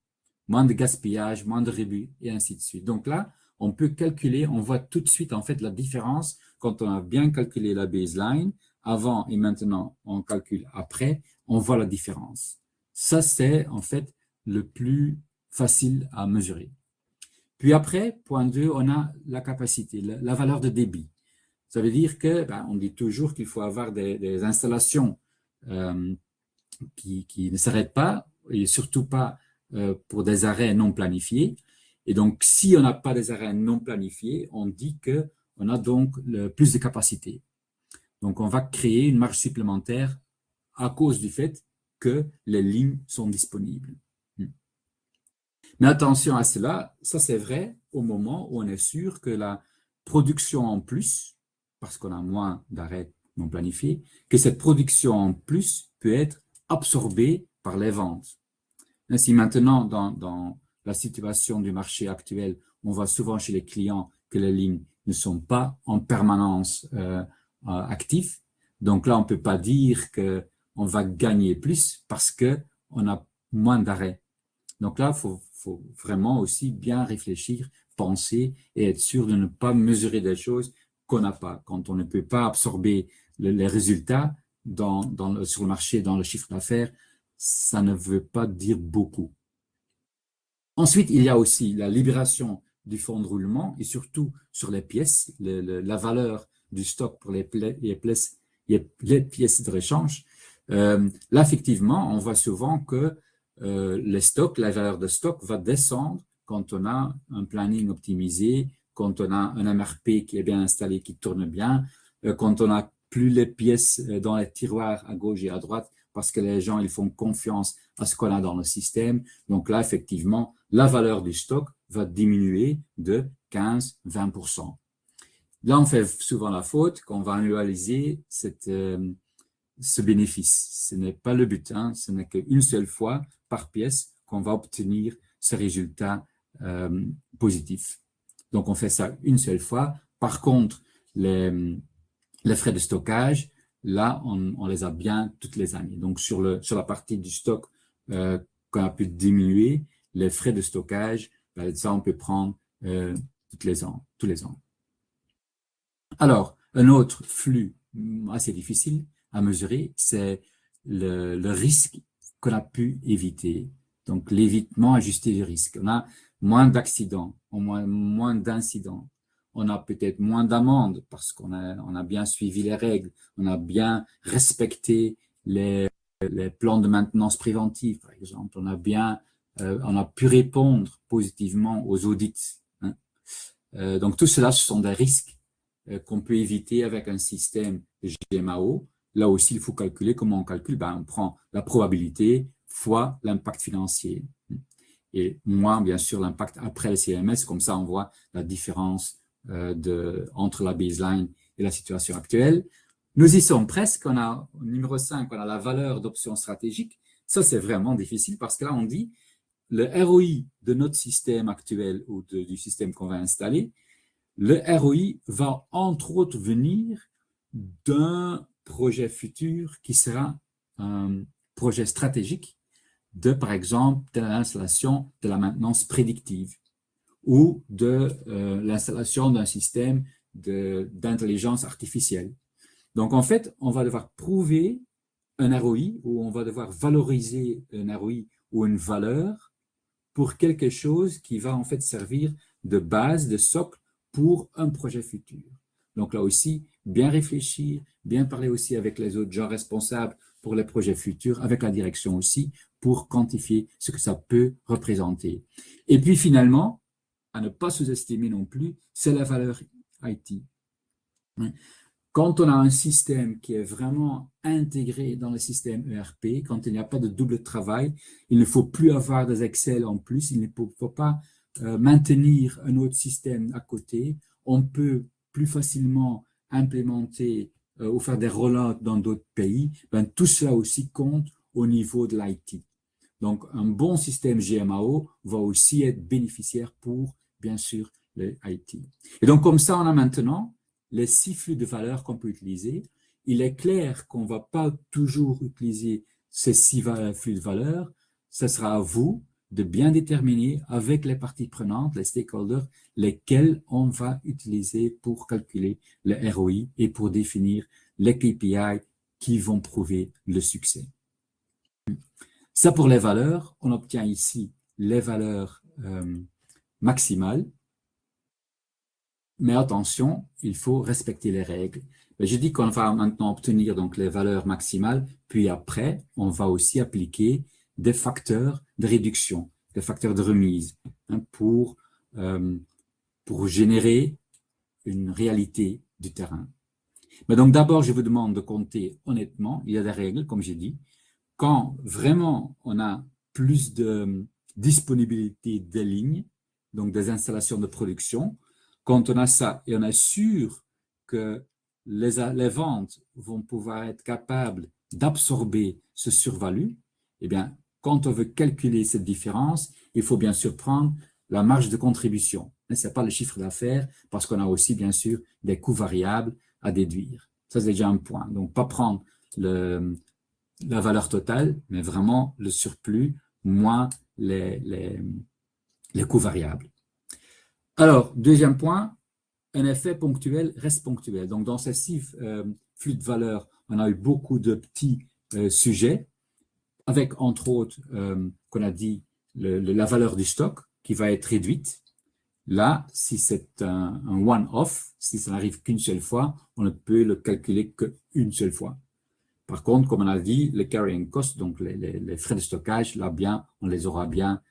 S2: moins de gaspillage, moins de rebut, et ainsi de suite. Donc là, on peut calculer, on voit tout de suite en fait la différence quand on a bien calculé la baseline, avant et maintenant on calcule après, on voit la différence. Ça, c'est en fait le plus facile à mesurer. Puis après, point 2, on a la capacité, la valeur de débit. Ça veut dire que, on dit toujours qu'il faut avoir des installations qui ne s'arrêtent pas, et surtout pas pour des arrêts non planifiés. Et donc, si on n'a pas des arrêts non planifiés, on dit qu'on a donc plus de capacité. Donc, on va créer une marge supplémentaire à cause du fait que les lignes sont disponibles. Mais attention à cela, ça c'est vrai au moment où on est sûr que la production en plus, parce qu'on a moins d'arrêts non planifiés, que cette production en plus peut être absorbée par les ventes. Si maintenant, dans la situation du marché actuel, on voit souvent chez les clients que les lignes ne sont pas en permanence actives, donc là, on ne peut pas dire qu'on va gagner plus parce qu'on a moins d'arrêts. Donc là, faut vraiment aussi bien réfléchir, penser et être sûr de ne pas mesurer des choses qu'on n'a pas. Quand on ne peut pas absorber les résultats sur le marché, dans le chiffre d'affaires, ça ne veut pas dire beaucoup. Ensuite, il y a aussi la libération du fonds de roulement et surtout sur les pièces, la valeur du stock pour les pièces de rechange. Là, effectivement, on voit souvent que les stocks, la valeur de stock va descendre quand on a un planning optimisé, quand on a un MRP qui est bien installé, qui tourne bien, quand on n'a plus les pièces dans les tiroirs à gauche et à droite, parce que les gens ils font confiance à ce qu'on a dans le système. Donc là, effectivement, la valeur du stock va diminuer de 15-20%. Là, on fait souvent la faute qu'on va annualiser ce bénéfice. Ce n'est pas le but, hein. Ce n'est qu'une seule fois par pièce qu'on va obtenir ce résultat positif. Donc, on fait ça une seule fois. Par contre, les frais de stockage, là, on les a bien toutes les années. Donc, sur la partie du stock qu'on a pu diminuer, les frais de stockage, ça, on peut prendre tous les ans. Alors, un autre flux assez difficile à mesurer, c'est le risque qu'on a pu éviter. Donc, l'évitement ajusté du risque. On a moins d'accidents, moins d'incidents. On a peut-être moins d'amendes parce qu'on a bien suivi les règles, on a bien respecté les plans de maintenance préventive, par exemple. On a pu répondre positivement aux audits. Hein. Donc, tout cela, ce sont des risques qu'on peut éviter avec un système GMAO. Là aussi, il faut calculer comment on calcule. On prend la probabilité fois l'impact financier. Et moins, bien sûr, l'impact après le CMS. Comme ça, on voit la différence entre la baseline et la situation actuelle. Nous y sommes presque. On a, au numéro 5, on a la valeur d'option stratégique. Ça, c'est vraiment difficile parce que là, on dit le ROI de notre système actuel ou du système qu'on va installer, le ROI va entre autres venir d'un projet futur qui sera un projet stratégique de, par exemple, de l'installation de la maintenance prédictive ou de l'installation d'un système d'intelligence artificielle. Donc, en fait, on va devoir prouver un ROI ou on va devoir valoriser un ROI ou une valeur pour quelque chose qui va en fait servir de base, de socle pour un projet futur. Donc là aussi, bien réfléchir, bien parler aussi avec les autres gens responsables pour les projets futurs, avec la direction aussi, pour quantifier ce que ça peut représenter. Et puis finalement, à ne pas sous-estimer non plus, c'est la valeur IT. Quand on a un système qui est vraiment intégré dans le système ERP, quand il n'y a pas de double travail, il ne faut plus avoir des Excel en plus, il ne faut pas maintenir un autre système à côté. On peut plus facilement implémenter ou faire des rollouts dans d'autres pays. Tout cela aussi compte au niveau de l'IT. Donc, un bon système GMAO va aussi être bénéficiaire pour, bien sûr, le IT. Et donc, comme ça, on a maintenant les 6 flux de valeurs qu'on peut utiliser. Il est clair qu'on ne va pas toujours utiliser ces 6 flux de valeurs. Ce sera à vous de bien déterminer avec les parties prenantes, les stakeholders, lesquels on va utiliser pour calculer le ROI et pour définir les KPI qui vont prouver le succès. Ça, pour les valeurs, on obtient ici les valeurs maximales. Mais attention, il faut respecter les règles. Je dis qu'on va maintenant obtenir donc les valeurs maximales, puis après, on va aussi appliquer des facteurs de réduction, des facteurs de remise, hein, pour générer une réalité du terrain. Mais donc d'abord, je vous demande de compter honnêtement. Il y a des règles, comme j'ai dit. Quand vraiment on a plus de disponibilité des lignes, donc des installations de production, quand on a ça et on est sûr que les ventes vont pouvoir être capables d'absorber ce survalu, eh bien, quand on veut calculer cette différence, il faut bien sûr prendre la marge de contribution. Ce n'est pas le chiffre d'affaires, parce qu'on a aussi, bien sûr, des coûts variables à déduire. Ça, c'est déjà un point. Donc, pas prendre la valeur totale, mais vraiment le surplus moins les coûts variables. Alors, deuxième point, un effet ponctuel reste ponctuel. Donc, dans ces 6 flux de valeurs, on a eu beaucoup de petits sujets, avec entre autres, qu'on a dit, la valeur du stock qui va être réduite. Là, si c'est un one-off, si ça n'arrive qu'une seule fois, on ne peut le calculer qu'une seule fois. Par contre, comme on a dit, les carrying costs, donc les frais de stockage, là bien, on les aura bien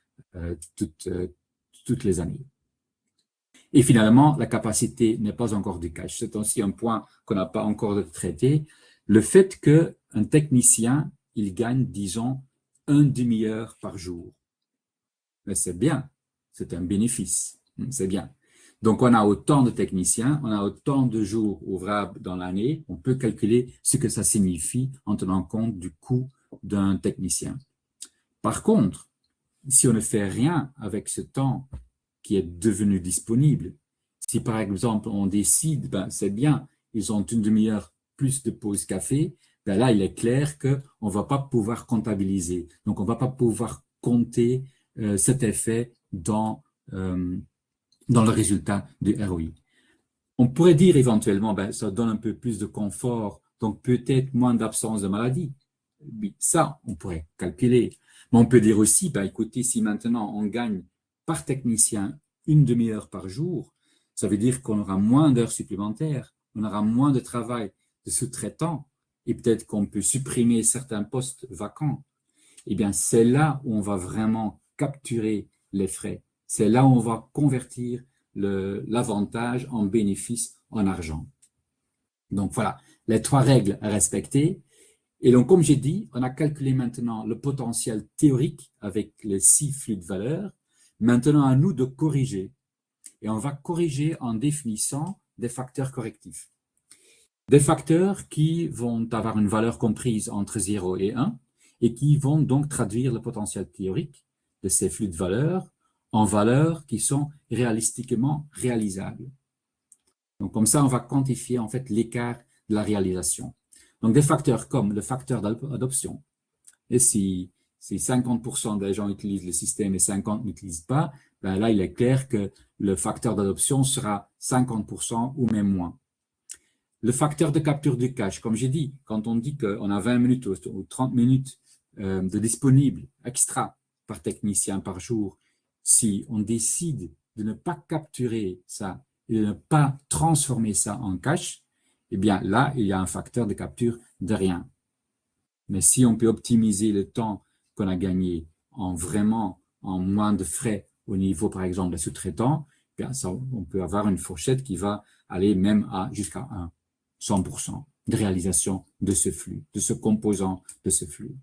S2: toutes les années. Et finalement, la capacité n'est pas encore du cash. C'est aussi un point qu'on n'a pas encore traité. Le fait qu'un technicien, il gagne, disons, 1 demi-heure par jour. Mais c'est bien, c'est un bénéfice, c'est bien. Donc, on a autant de techniciens, on a autant de jours ouvrables dans l'année, on peut calculer ce que ça signifie en tenant compte du coût d'un technicien. Par contre, si on ne fait rien avec ce temps qui est devenu disponible, si par exemple on décide, ben c'est bien, ils ont une demi-heure plus de pause café, ben là il est clair qu'on ne va pas pouvoir comptabiliser, donc on ne va pas pouvoir compter cet effet dans le résultat du ROI. On pourrait dire éventuellement, ben ça donne un peu plus de confort, donc peut-être moins d'absence de maladie. Oui, ça, on pourrait calculer. Mais on peut dire aussi, ben écoutez, si maintenant on gagne par technicien une demi-heure par jour, ça veut dire qu'on aura moins d'heures supplémentaires, on aura moins de travail de sous-traitants, et peut-être qu'on peut supprimer certains postes vacants. Eh bien, c'est là où on va vraiment capturer les frais. C'est là où on va convertir l'avantage en bénéfice en argent. Donc voilà, les 3 règles à respecter. Et donc, comme j'ai dit, on a calculé maintenant le potentiel théorique avec les 6 flux de valeurs. Maintenant, à nous de corriger. Et on va corriger en définissant des facteurs correctifs. Des facteurs qui vont avoir une valeur comprise entre 0 et 1 et qui vont donc traduire le potentiel théorique de ces flux de valeurs en valeurs qui sont réalistiquement réalisables. Donc, comme ça, on va quantifier en fait l'écart de la réalisation. Donc, des facteurs comme le facteur d'adoption. Et si 50% des gens utilisent le système et 50% n'utilisent pas, ben là, il est clair que le facteur d'adoption sera 50% ou même moins. Le facteur de capture du cash, comme j'ai dit, quand on dit qu'on a 20 minutes ou 30 minutes de disponible extra par technicien par jour, si on décide de ne pas capturer ça et de ne pas transformer ça en cash, eh bien là, il y a un facteur de capture de rien. Mais si on peut optimiser le temps qu'on a gagné en moins de frais au niveau, par exemple, des sous-traitants, bien ça, on peut avoir une fourchette qui va aller même jusqu'à 100% de réalisation de ce flux, de ce composant de ce flux.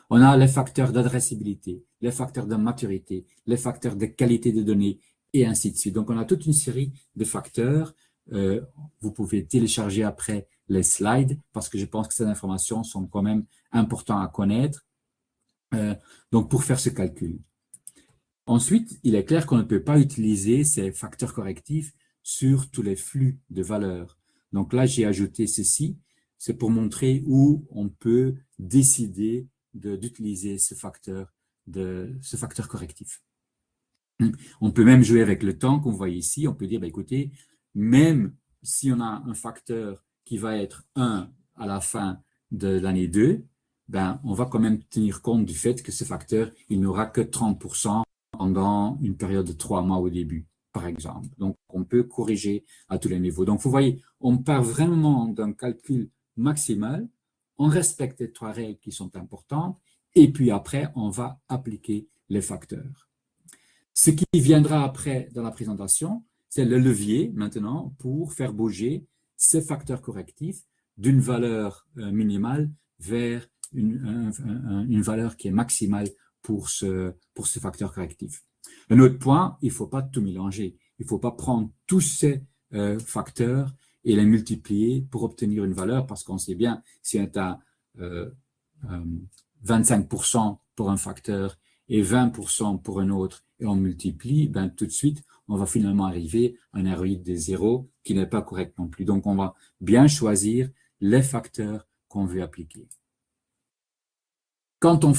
S2: On a les facteurs d'adressabilité, les facteurs de maturité, les facteurs de qualité de données, et ainsi de suite. Donc, on a toute une série de facteurs. Vous pouvez télécharger après les slides, parce que je pense que ces informations sont quand même importantes à connaître. Donc, pour faire ce calcul. Ensuite, il est clair qu'on ne peut pas utiliser ces facteurs correctifs sur tous les flux de valeurs. Donc là, j'ai ajouté ceci. C'est pour montrer où on peut décider d'utiliser ce facteur correctif. On peut même jouer avec le temps qu'on voit ici. On peut dire, bah, écoutez, même si on a un facteur qui va être 1 à la fin de l'année 2, ben, on va quand même tenir compte du fait que ce facteur, il n'aura que 30% pendant une période de 3 mois au début, par exemple. Donc, on peut corriger à tous les niveaux. Donc, vous voyez, on part vraiment d'un calcul maximal, on respecte les 3 règles qui sont importantes, et puis après, on va appliquer les facteurs. Ce qui viendra après dans la présentation, c'est le levier maintenant pour faire bouger ces facteurs correctifs d'une valeur minimale vers une valeur qui est maximale pour ce facteur correctif. Un autre point, il ne faut pas tout mélanger. Il ne faut pas prendre tous ces facteurs et les multiplier pour obtenir une valeur, parce qu'on sait bien, si on est à 25% pour un facteur et 20% pour un autre, et on multiplie, ben tout de suite, on va finalement arriver à un ROI de 0 qui n'est pas correct non plus. Donc, on va bien choisir les facteurs qu'on veut appliquer. Quand on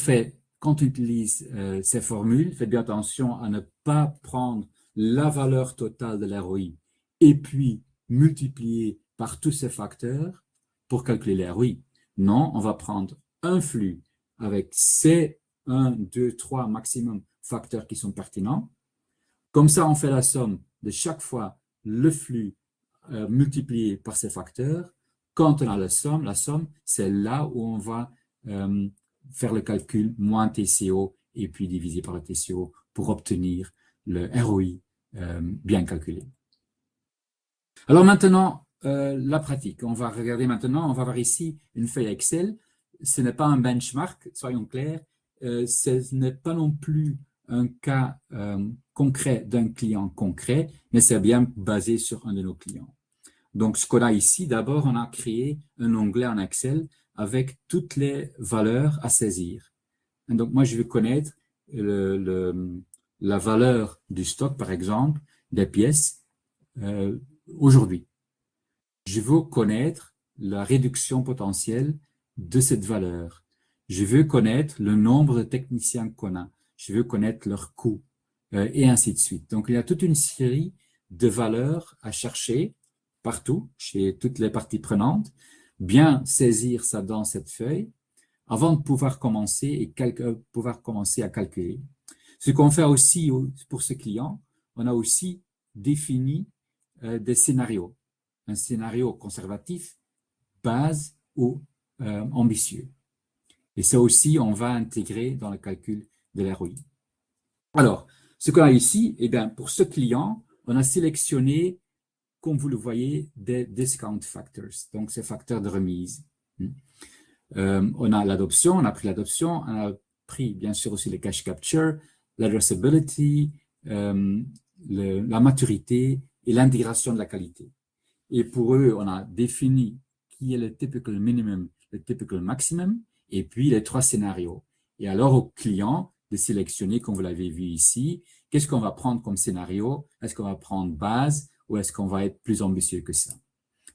S2: utilise ces formules, faites bien attention à ne pas prendre la valeur totale de l'ROI et puis multiplier par tous ces facteurs pour calculer l'ROI. Non, on va prendre un flux avec ces 1, 2, 3 maximum facteurs qui sont pertinents. Comme ça, on fait la somme de chaque fois le flux multiplié par ces facteurs. Quand on a la somme, c'est là où on va faire le calcul moins TCO et puis diviser par le TCO pour obtenir le ROI bien calculé. Alors maintenant, la pratique. On va regarder maintenant, on va voir ici une feuille Excel. Ce n'est pas un benchmark, soyons clairs. Ce n'est pas non plus un cas concret d'un client concret, mais c'est bien basé sur un de nos clients. Donc, ce qu'on a ici, d'abord, on a créé un onglet en Excel avec toutes les valeurs à saisir. Et donc, moi, je veux connaître la valeur du stock, par exemple, des pièces aujourd'hui. Je veux connaître la réduction potentielle de cette valeur. Je veux connaître le nombre de techniciens qu'on a. Je veux connaître leur coût, et ainsi de suite. Donc, il y a toute une série de valeurs à chercher partout, chez toutes les parties prenantes, bien saisir ça dans cette feuille avant de pouvoir commencer à calculer. Ce qu'on fait aussi pour ce client, on a aussi défini des scénarios. Un scénario conservatif, base ou ambitieux. Et ça aussi, on va intégrer dans le calcul de l'ROI. Alors, ce qu'on a ici, eh bien, pour ce client, on a sélectionné, comme vous le voyez, des discount factors, donc ces facteurs de remise. On a l'adoption, on a pris l'adoption, on a pris bien sûr aussi le cash capture, l'addressability, la maturité et l'intégration de la qualité. Et pour eux, on a défini qui est le typical minimum, le typical maximum, et puis les 3 scénarios. Et alors au client de sélectionner, comme vous l'avez vu ici, qu'est-ce qu'on va prendre comme scénario? Est-ce qu'on va prendre base ou est-ce qu'on va être plus ambitieux que ça?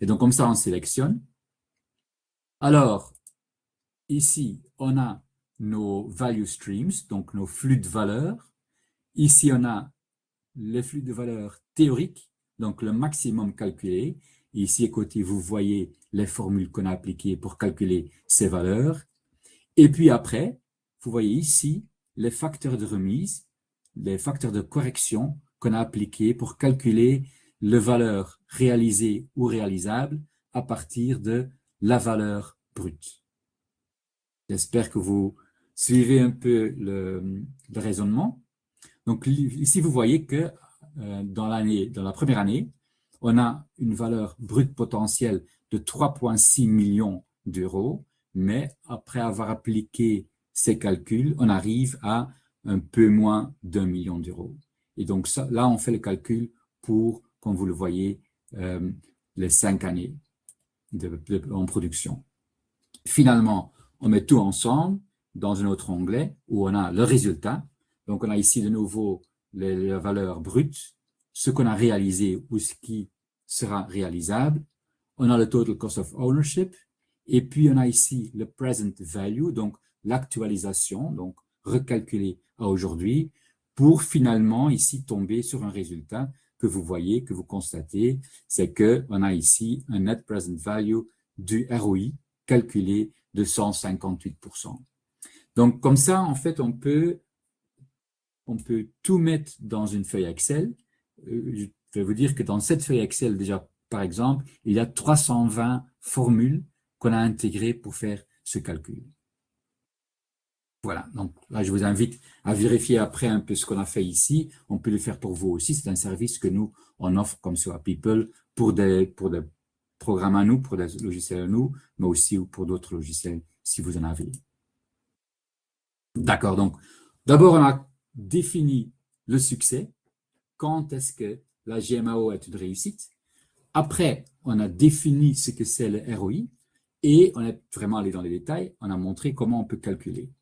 S2: Et donc comme ça, on sélectionne. Alors, ici, on a nos value streams, donc nos flux de valeurs. Ici, on a les flux de valeurs théoriques, donc le maximum calculé. Ici, à côté, vous voyez les formules qu'on a appliquées pour calculer ces valeurs. Et puis après, vous voyez ici les facteurs de remise, les facteurs de correction qu'on a appliqués pour calculer les valeurs réalisées ou réalisables à partir de la valeur brute. J'espère que vous suivez un peu le raisonnement. Donc ici, vous voyez que dans la première année, on a une valeur brute potentielle de 3,6 millions d'euros, mais après avoir appliqué ces calculs, on arrive à un peu moins d'1 million d'euros. Et donc ça, là, on fait le calcul pour, comme vous le voyez, les 5 années en production. Finalement, on met tout ensemble dans un autre onglet où on a le résultat. Donc, on a ici de nouveau les valeurs brutes, ce qu'on a réalisé ou ce qui sera réalisable. On a le total cost of ownership. Et puis, on a ici le present value, donc l'actualisation, donc recalculé à aujourd'hui, pour finalement ici tomber sur un résultat que vous voyez, que vous constatez, c'est qu'on a ici un net present value du ROI calculé de 158%. Donc, comme ça, en fait, on peut tout mettre dans une feuille Excel. Je vais vous dire que dans cette feuille Excel, déjà, par exemple, il y a 320 formules qu'on a intégrées pour faire ce calcul. Voilà, donc là, je vous invite à vérifier après un peu ce qu'on a fait ici. On peut le faire pour vous aussi. C'est un service que nous, on offre comme sur People pour des programmes à nous, pour des logiciels à nous, mais aussi pour d'autres logiciels si vous en avez. D'accord, donc d'abord, on a défini le succès. Quand est-ce que la GMAO est une réussite? Après, on a défini ce que c'est le ROI et on est vraiment allé dans les détails. On a montré comment on peut calculer.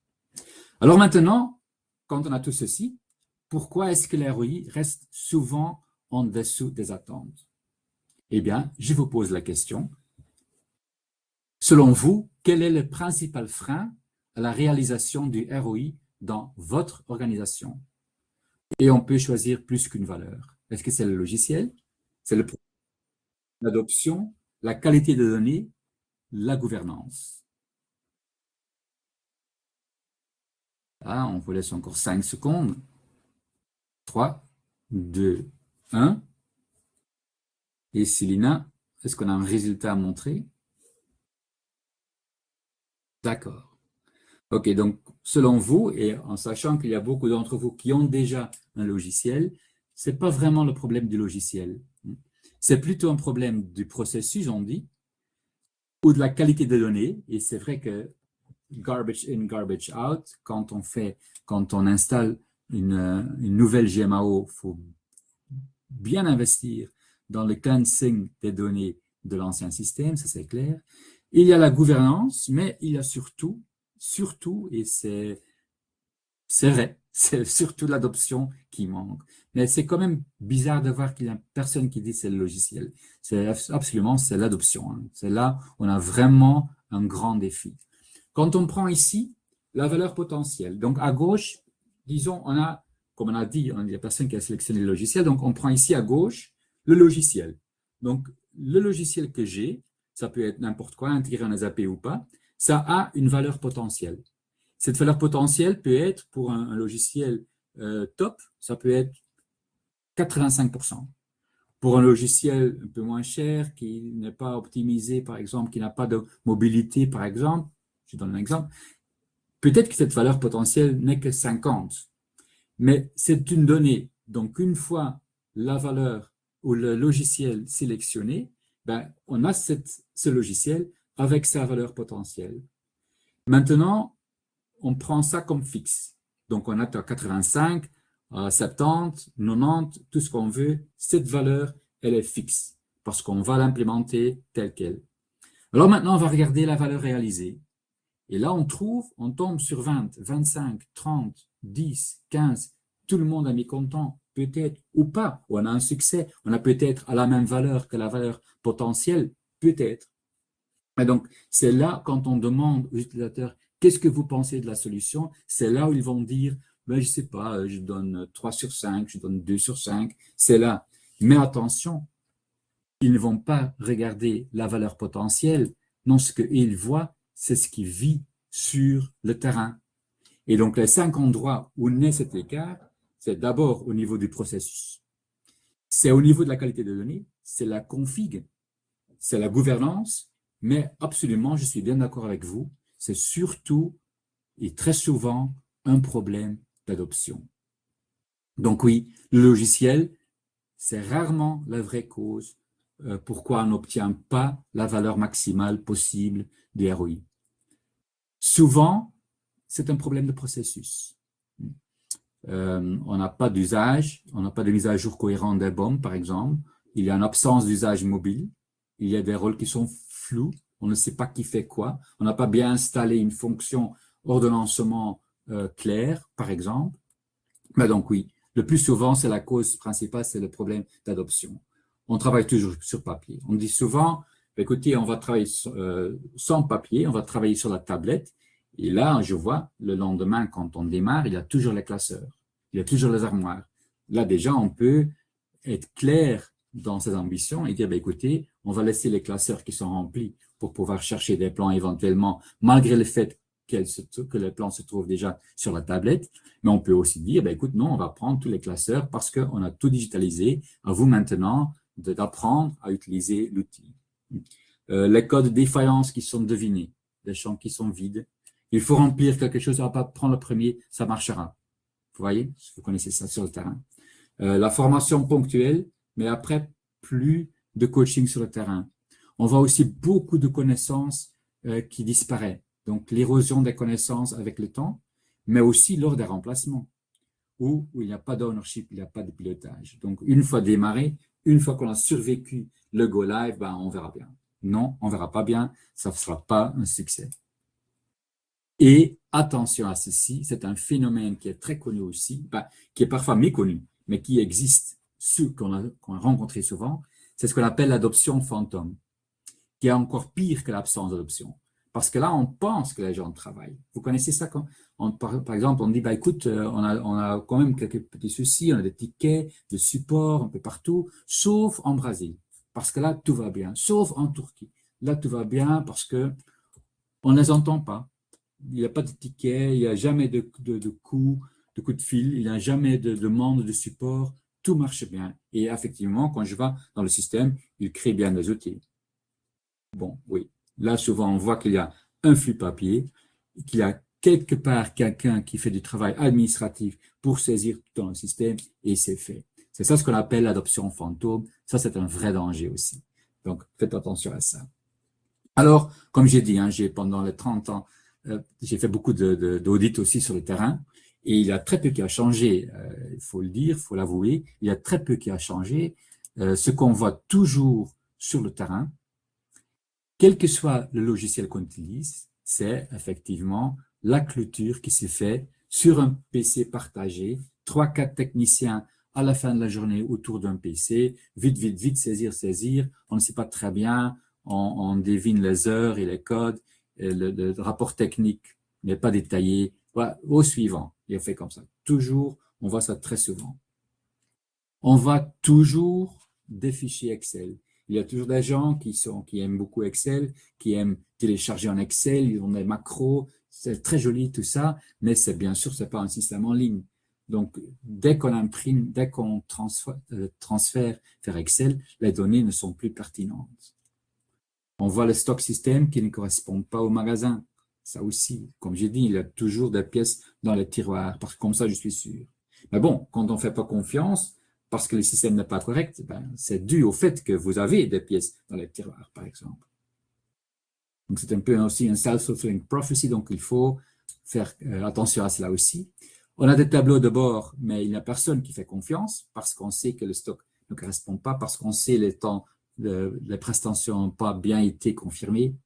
S2: Alors maintenant, quand on a tout ceci, pourquoi est-ce que le ROI reste souvent en dessous des attentes? Eh bien, je vous pose la question. Selon vous, quel est le principal frein à la réalisation du ROI dans votre organisation? Et on peut choisir plus qu'une valeur. Est-ce que c'est le logiciel? C'est l'adoption, la qualité de données, la gouvernance. Ah, on vous laisse encore 5 secondes. 3, 2, 1. Et Célina, est-ce qu'on a un résultat à montrer? D'accord. Ok, donc selon vous, et en sachant qu'il y a beaucoup d'entre vous qui ont déjà un logiciel, ce n'est pas vraiment le problème du logiciel. C'est plutôt un problème du processus, on dit, ou de la qualité des données. Et c'est vrai que garbage in, garbage out, quand on installe une nouvelle GMAO, il faut bien investir dans le cleansing des données de l'ancien système, ça c'est clair. Il y a la gouvernance, mais il y a surtout, et c'est vrai, c'est surtout l'adoption qui manque. Mais c'est quand même bizarre de voir qu'il y a personne qui dit c'est le logiciel. C'est l'adoption. Hein. C'est là où on a vraiment un grand défi. Quand on prend ici la valeur potentielle, donc à gauche, disons, on a, comme on a dit, il y a personne qui a sélectionné le logiciel, donc on prend ici à gauche le logiciel. Donc, le logiciel que j'ai, ça peut être n'importe quoi, intégré en SAP ou pas, ça a une valeur potentielle. Cette valeur potentielle peut être, pour un logiciel top, ça peut être 85%. Pour un logiciel un peu moins cher, qui n'est pas optimisé, par exemple, qui n'a pas de mobilité, par exemple, je donne un exemple, peut-être que cette valeur potentielle n'est que 50. Mais c'est une donnée. Donc, une fois la valeur ou le logiciel sélectionné, ben, on a ce logiciel avec sa valeur potentielle. Maintenant, on prend ça comme fixe. Donc, on a 85, 70, 90, tout ce qu'on veut. Cette valeur, elle est fixe parce qu'on va l'implémenter telle qu'elle. Alors maintenant, on va regarder la valeur réalisée. Et là, on tombe sur 20, 25, 30, 10, 15. Tout le monde est mécontent, peut-être, ou pas. On a un succès. On a peut-être à la même valeur que la valeur potentielle, peut-être. Et donc, c'est là, quand on demande aux utilisateurs, qu'est-ce que vous pensez de la solution? C'est là où ils vont dire, ben, je sais pas, je donne 3 sur 5, je donne 2 sur 5. C'est là. Mais attention, ils ne vont pas regarder la valeur potentielle. Non, ce qu'ils voient, c'est ce qui vit sur le terrain. Et donc, les 5 endroits où naît cet écart, c'est d'abord au niveau du processus, c'est au niveau de la qualité de données, c'est la config, c'est la gouvernance, mais absolument, je suis bien d'accord avec vous, c'est surtout et très souvent un problème d'adoption. Donc oui, le logiciel, c'est rarement la vraie cause pourquoi on n'obtient pas la valeur maximale possible du ROI. Souvent, c'est un problème de processus. On n'a pas d'usage, on n'a pas de mise à jour cohérente des bombes, par exemple. Il y a une absence d'usage mobile. Il y a des rôles qui sont flous. On ne sait pas qui fait quoi. On n'a pas bien installé une fonction ordonnancement claire, par exemple. Mais donc oui, le plus souvent, c'est la cause principale, c'est le problème d'adoption. On travaille toujours sur papier. On dit souvent, écoutez, on va travailler sans papier, on va travailler sur la tablette. Et là, je vois, le lendemain, quand on démarre, il y a toujours les classeurs, il y a toujours les armoires. Là, déjà, on peut être clair dans ses ambitions et dire, écoutez, on va laisser les classeurs qui sont remplis pour pouvoir chercher des plans éventuellement, malgré le fait que les plans se trouvent déjà sur la tablette. Mais on peut aussi dire, écoute, non, on va prendre tous les classeurs parce qu'on a tout digitalisé. À vous maintenant d'apprendre à utiliser l'outil. Les codes de défaillance qui sont devinés, les champs qui sont vides. Il faut remplir quelque chose, on va pas prendre le premier, ça marchera. Vous voyez, vous connaissez ça sur le terrain. La formation ponctuelle, mais après, plus de coaching sur le terrain. On voit aussi beaucoup de connaissances qui disparaissent. Donc, l'érosion des connaissances avec le temps, mais aussi lors des remplacements, où il n'y a pas d'ownership, il n'y a pas de pilotage. Donc, une fois démarré, une fois qu'on a survécu le go live, on verra bien. Non, on verra pas bien, ça ne sera pas un succès. Et attention à ceci, c'est un phénomène qui est très connu aussi, qui est parfois méconnu, mais qui existe, ceux qu'on a rencontré souvent, c'est ce qu'on appelle l'adoption fantôme, qui est encore pire que l'absence d'adoption. Parce que là, on pense que les gens travaillent. Vous connaissez ça quand, par exemple, on dit, écoute, on a quand même quelques petits soucis, on a des tickets de support un peu partout, sauf en Brésil. Parce que là, tout va bien. Sauf en Turquie. Là, tout va bien parce que on ne les entend pas. Il n'y a pas de tickets, il n'y a jamais de coup de fil, il n'y a jamais de demande de support. Tout marche bien. Et effectivement, quand je vais dans le système, il crée bien des outils. Bon, oui. Là, souvent, on voit qu'il y a un flux papier, qu'il y a quelque part quelqu'un qui fait du travail administratif pour saisir tout dans le système et c'est fait. C'est ça ce qu'on appelle l'adoption fantôme. Ça, c'est un vrai danger aussi. Donc, faites attention à ça. Alors, comme j'ai dit, j'ai pendant les 30 ans, j'ai fait beaucoup d'audits aussi sur le terrain et il y a très peu qui a changé, il faut le dire, il faut l'avouer, il y a très peu qui a changé. Ce qu'on voit toujours sur le terrain, quel que soit le logiciel qu'on utilise, c'est effectivement la clôture qui s'est faite sur un PC partagé, 3-4 techniciens à la fin de la journée autour d'un PC, vite, saisir, on ne sait pas très bien, on devine les heures et les codes, et le rapport technique n'est pas détaillé. Voilà, au suivant, il est fait comme ça. Toujours, on voit ça très souvent. On voit toujours des fichiers Excel. Il y a toujours des gens qui aiment beaucoup Excel, qui aiment télécharger en Excel, ils ont des macros, c'est très joli tout ça, mais c'est bien sûr, c'est pas un système en ligne. Donc, dès qu'on imprime, dès qu'on transfère vers Excel, les données ne sont plus pertinentes. On voit le stock système qui ne correspond pas au magasin. Ça aussi, comme j'ai dit, il y a toujours des pièces dans les tiroirs, parce que comme ça, je suis sûr. Mais bon, quand on ne fait pas confiance, parce que le système n'est pas correct, c'est dû au fait que vous avez des pièces dans les tiroirs, par exemple. Donc, c'est un peu aussi un self-fulfilling prophecy, donc il faut faire attention à cela aussi. On a des tableaux de bord, mais il n'y a personne qui fait confiance parce qu'on sait que le stock ne correspond pas, parce qu'on sait les temps, les prestations n'ont pas bien été confirmées.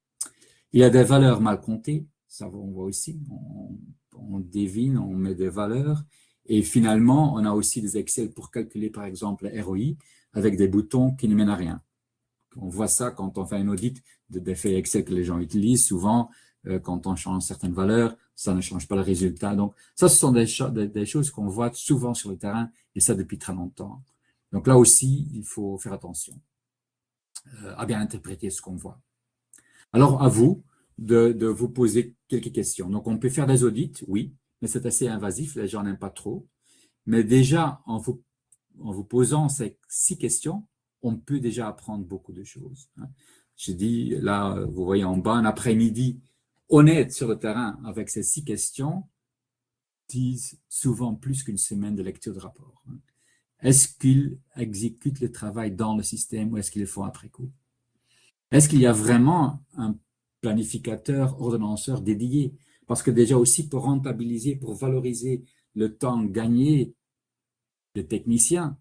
S2: Il y a des valeurs mal comptées, ça on voit aussi, on devine, on met des valeurs. Et finalement, on a aussi des Excel pour calculer, par exemple, le ROI avec des boutons qui ne mènent à rien. On voit ça quand on fait un audit des feuilles Excel que les gens utilisent. Souvent, quand on change certaines valeurs, ça ne change pas le résultat. Donc, ça, ce sont des choses qu'on voit souvent sur le terrain, et ça depuis très longtemps. Donc là aussi, il faut faire attention à bien interpréter ce qu'on voit. Alors, à vous de vous poser quelques questions. Donc, on peut faire des audits, oui, mais c'est assez invasif, les gens n'aiment pas trop. Mais déjà, en vous posant ces 6 questions, on peut déjà apprendre beaucoup de choses. Je dis, là, vous voyez en bas, un après-midi honnête sur le terrain avec ces 6 questions disent souvent plus qu'une semaine de lecture de rapport. Est-ce qu'ils exécutent le travail dans le système ou est-ce qu'ils le font après coup? Est-ce qu'il y a vraiment un planificateur, ordonnanceur dédié? Parce que déjà aussi, pour rentabiliser, pour valoriser le temps gagné des techniciens,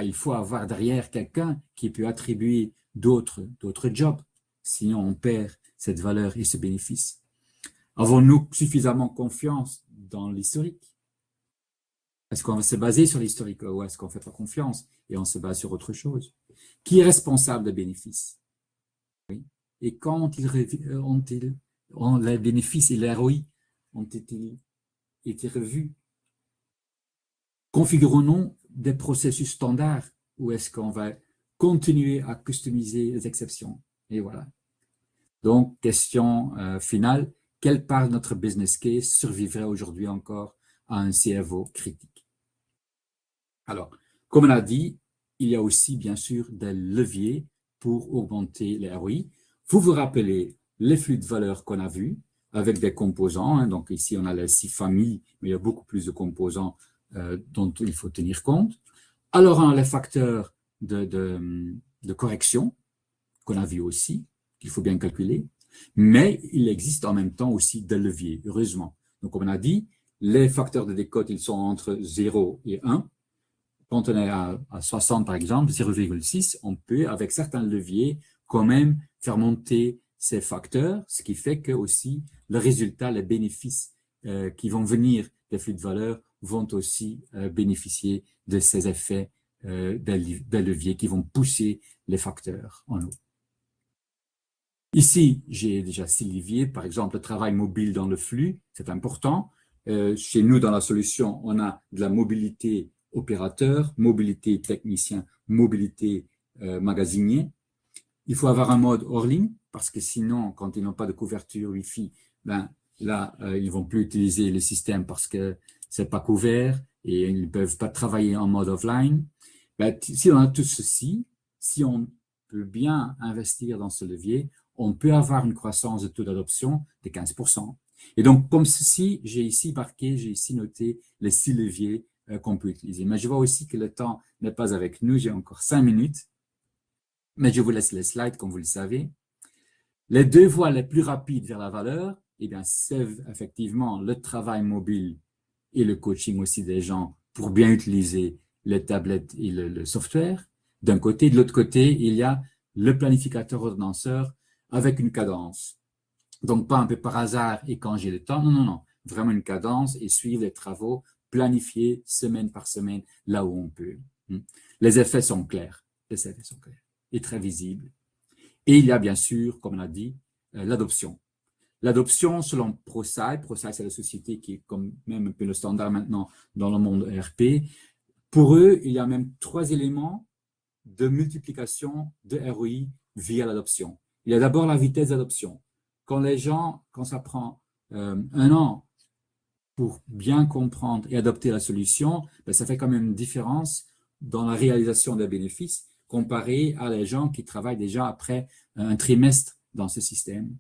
S2: il faut avoir derrière quelqu'un qui peut attribuer d'autres jobs. Sinon, on perd cette valeur et ce bénéfice. Avons-nous suffisamment confiance dans l'historique? Est-ce qu'on va se baser sur l'historique ou est-ce qu'on ne fait pas confiance et on se base sur autre chose? Qui est responsable des bénéfices? Oui. Et quand les bénéfices et les ROI ont été revus, configurons-nous des processus standards ou est-ce qu'on va continuer à customiser les exceptions. Et voilà. Donc, question finale, quelle part de notre business case survivrait aujourd'hui encore à un CFO critique? Alors, comme on a dit, il y a aussi bien sûr des leviers pour augmenter les ROI. Vous vous rappelez les flux de valeur qu'on a vus avec des composants. Donc ici, on a les 6 familles, mais il y a beaucoup plus de composants dont il faut tenir compte. Alors, on a les facteurs de correction qu'on a vus aussi, qu'il faut bien calculer. Mais il existe en même temps aussi des leviers, heureusement. Donc, comme on a dit, les facteurs de décote, ils sont entre 0 et 1. Quand on est à 60, par exemple, 0,6, on peut, avec certains leviers, quand même faire monter ces facteurs, ce qui fait que aussi le résultat, les bénéfices qui vont venir des flux de valeur vont aussi bénéficier de ces effets des leviers qui vont pousser les facteurs en haut. Ici, j'ai déjà 6 leviers. Par exemple, le travail mobile dans le flux, c'est important. Chez nous, dans la solution, on a de la mobilité opérateur, mobilité technicien, mobilité magasinier. Il faut avoir un mode hors ligne, parce que sinon, quand ils n'ont pas de couverture Wi-Fi, ben, là, ils vont plus utiliser le système parce que c'est pas couvert et ils ne peuvent pas travailler en mode offline. Ben, si on a tout ceci, si on peut bien investir dans ce levier, on peut avoir une croissance de taux d'adoption de 15%. Et donc, comme ceci, j'ai ici marqué, j'ai ici noté les 6 leviers qu'on peut utiliser. Mais je vois aussi que le temps n'est pas avec nous, j'ai encore 5 minutes. Mais je vous laisse les slides, comme vous le savez. Les 2 voies les plus rapides vers la valeur, eh bien, c'est effectivement le travail mobile et le coaching aussi des gens pour bien utiliser les tablettes et le software. D'un côté, de l'autre côté, il y a le planificateur ordonnanceur avec une cadence. Donc, pas un peu par hasard et quand j'ai le temps. Non, non, non. Vraiment une cadence et suivre les travaux planifiés semaine par semaine là où on peut. Les effets sont clairs. Les effets sont clairs et très visibles. Et il y a bien sûr, comme on a dit, l'adoption. L'adoption selon ProSci. ProSci, c'est la société qui est comme même un peu le standard maintenant dans le monde ERP. Pour eux, il y a même 3 éléments de multiplication de ROI via l'adoption. Il y a d'abord la vitesse d'adoption. Quand ça prend 1 an pour bien comprendre et adopter la solution, ben ça fait quand même une différence dans la réalisation des bénéfices comparé à les gens qui travaillent déjà après un trimestre dans ce système.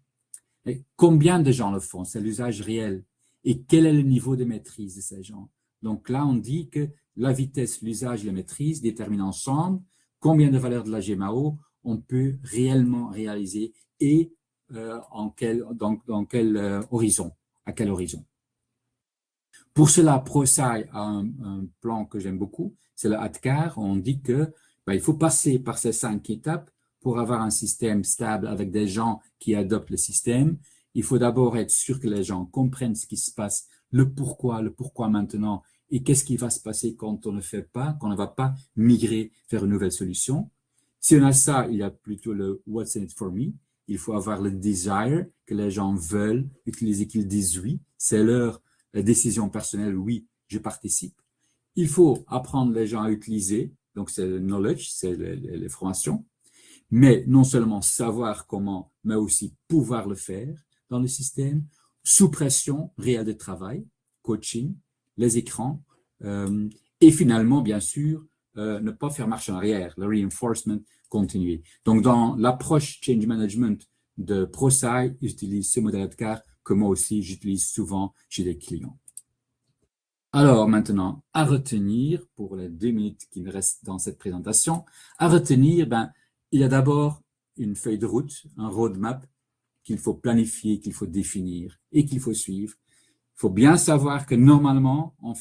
S2: Et combien de gens le font? C'est l'usage réel. Et quel est le niveau de maîtrise de ces gens? Donc là, on dit que la vitesse, l'usage et la maîtrise déterminent ensemble combien de valeurs de la GMAO on peut réellement réaliser et dans quel horizon, à quel horizon. Pour cela, ProSci a un plan que j'aime beaucoup, c'est le ADKAR. On dit que il faut passer par ces 5 étapes pour avoir un système stable avec des gens qui adoptent le système. Il faut d'abord être sûr que les gens comprennent ce qui se passe, le pourquoi maintenant, et qu'est-ce qui va se passer quand on ne fait pas, quand on ne va pas migrer vers une nouvelle solution. Si on a ça, il y a plutôt le What's in it for me. Il faut avoir le desire, que les gens veulent utiliser, qu'ils disent oui. C'est leur décision personnelle, oui, je participe. Il faut apprendre les gens à utiliser, donc c'est le knowledge, c'est les formations. Mais non seulement savoir comment, mais aussi pouvoir le faire dans le système, sous pression réelle de travail, coaching, les écrans, et finalement, bien sûr, ne pas faire marche en arrière, le reinforcement continuer. Donc, dans l'approche change management de ProSci, j'utilise ce modèle de car que moi aussi, j'utilise souvent chez les clients. Alors maintenant, à retenir, pour les 2 minutes qui me restent dans cette présentation, à retenir, il y a d'abord une feuille de route, un roadmap qu'il faut planifier, qu'il faut définir et qu'il faut suivre. Il faut bien savoir que normalement, on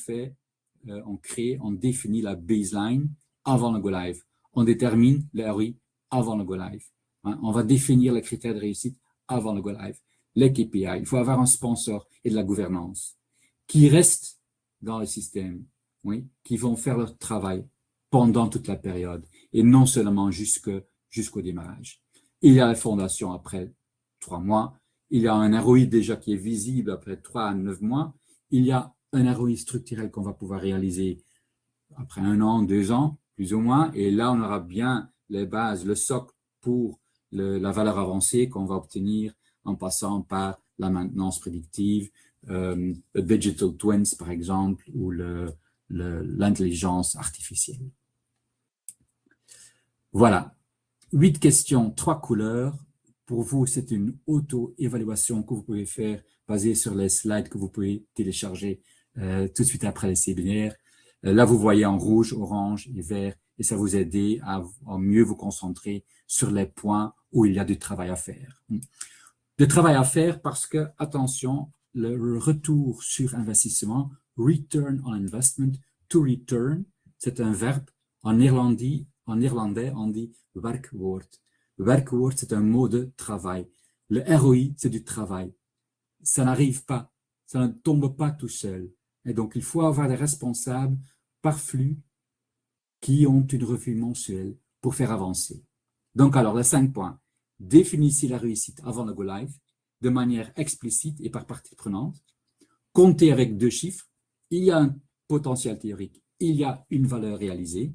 S2: définit la baseline avant le go live. On détermine le ROI avant le go live. On va définir les critères de réussite avant le go live. Les KPI, il faut avoir un sponsor et de la gouvernance qui restent dans le système, oui, qui vont faire leur travail pendant toute la période et non seulement jusqu'au démarrage. Il y a la fondation après 3 mois, il y a un ROI déjà qui est visible après 3 à 9 mois, il y a un ROI structurel qu'on va pouvoir réaliser après 1 an, 2 ans, plus ou moins, et là on aura bien les bases, le socle pour la valeur avancée qu'on va obtenir en passant par la maintenance prédictive, le digital twins par exemple, ou l'intelligence artificielle. Voilà, 8 questions, 3 couleurs. Pour vous, c'est une auto-évaluation que vous pouvez faire basée sur les slides que vous pouvez télécharger tout de suite après les séminaires. Là, vous voyez en rouge, orange et vert, et ça vous aide à mieux vous concentrer sur les points où il y a du travail à faire. Du travail à faire parce que, attention, le retour sur investissement, return on investment, to return, c'est un verbe. En irlandais, on dit werkwoord. Werkwoord, c'est un mot de travail. Le ROI, c'est du travail. Ça n'arrive pas, ça ne tombe pas tout seul. Et donc, il faut avoir des responsables par flux qui ont une revue mensuelle pour faire avancer. Donc, alors, les 5 points. Définissez la réussite avant le Go Live de manière explicite et par partie prenante. Comptez avec 2 chiffres. Il y a un potentiel théorique, il y a une valeur réalisée.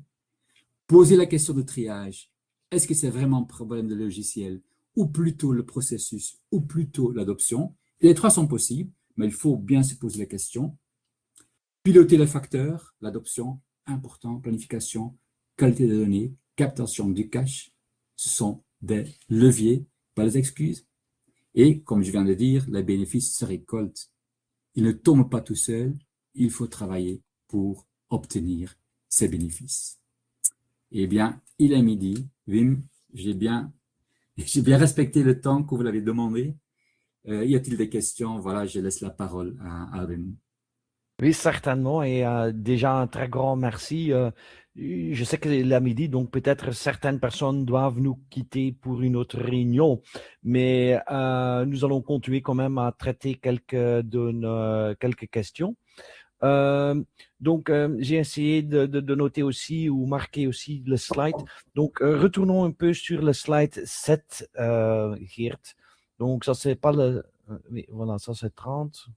S2: Posez la question de triage. Est-ce que c'est vraiment un problème de logiciel ou plutôt le processus ou plutôt l'adoption? Les 3 sont possibles, mais il faut bien se poser la question. Piloter les facteurs, l'adoption, important, planification, qualité des données, captation du cash, ce sont des leviers, pas des excuses. Et, comme je viens de dire, les bénéfices se récoltent. Ils ne tombent pas tout seuls, il faut travailler pour obtenir ces bénéfices. Eh bien, il est midi. Wim, j'ai bien respecté le temps que vous l'avez demandé. Y a-t-il des questions? Voilà, je laisse la parole à Wim.
S1: Oui, certainement. Et déjà, un très grand merci. Je sais que c'est la midi, donc peut-être certaines personnes doivent nous quitter pour une autre réunion, mais nous allons continuer quand même à traiter quelques questions. Donc, j'ai essayé de noter aussi ou marquer aussi le slide. Donc, retournons un peu sur le slide 7, Geert. Donc, ça, c'est pas le... oui, voilà, ça, c'est 30.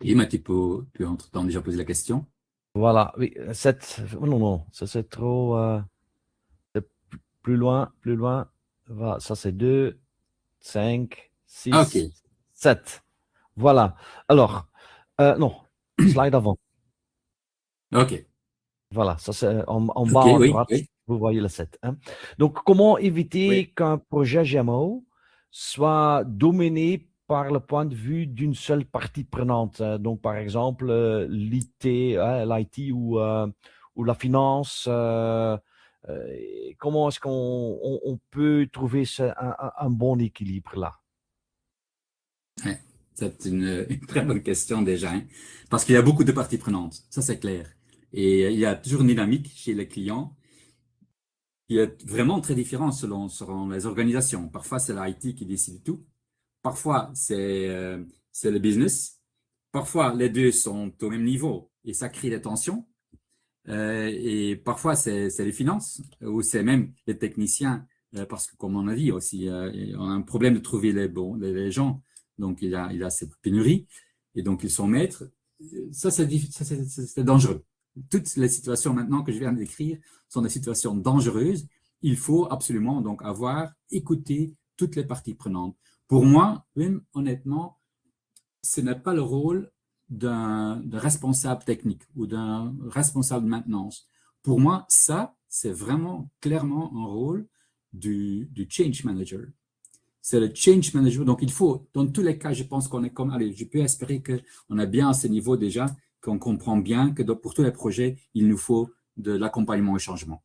S2: Oui, mais tu peux entre-temps déjà poser la question.
S1: Voilà, oui, 7. Non, non, ça, c'est trop... c'est plus loin, plus loin. Voilà, ça, c'est 2, 5,
S2: Ah, ok,
S1: 6, 7. Voilà. Alors, non, slide avant.
S2: ok,
S1: Voilà, ça c'est en
S2: ok,
S1: bas à
S2: oui,
S1: droite,
S2: oui,
S1: vous voyez le 7. Hein. Donc, comment
S2: oui.
S1: éviter qu'un projet GMO soit dominé par le point de vue d'une seule partie prenante? Donc, par exemple, l'IT ou la finance. Comment est-ce qu'on peut trouver un bon équilibre là?
S2: Ouais, c'est une très bonne question déjà, hein, parce qu'il y a beaucoup de parties prenantes, ça c'est clair. Et il y a toujours une dynamique chez les clients qui est vraiment très différente selon les organisations. Parfois, c'est l'IT qui décide tout. Parfois, c'est le business. Parfois, les deux sont au même niveau et ça crée des tensions. Et parfois, c'est les finances ou c'est même les techniciens, parce que comme on a dit aussi, on a un problème de trouver les gens. Donc, il y a cette pénurie et donc ils sont maîtres. Ça, c'est dangereux. Toutes les situations maintenant que je viens de décrire sont des situations dangereuses. Il faut absolument donc écouter toutes les parties prenantes. Pour moi, même honnêtement, ce n'est pas le rôle d'un responsable technique ou d'un responsable de maintenance. Pour moi, ça, c'est vraiment clairement un rôle du change manager. C'est le change manager. Donc, il faut, dans tous les cas, je pense qu'on est comme, allez, je peux espérer qu'on est bien à ce niveau déjà, qu'on comprend bien que pour tous les projets, il nous faut de l'accompagnement au changement.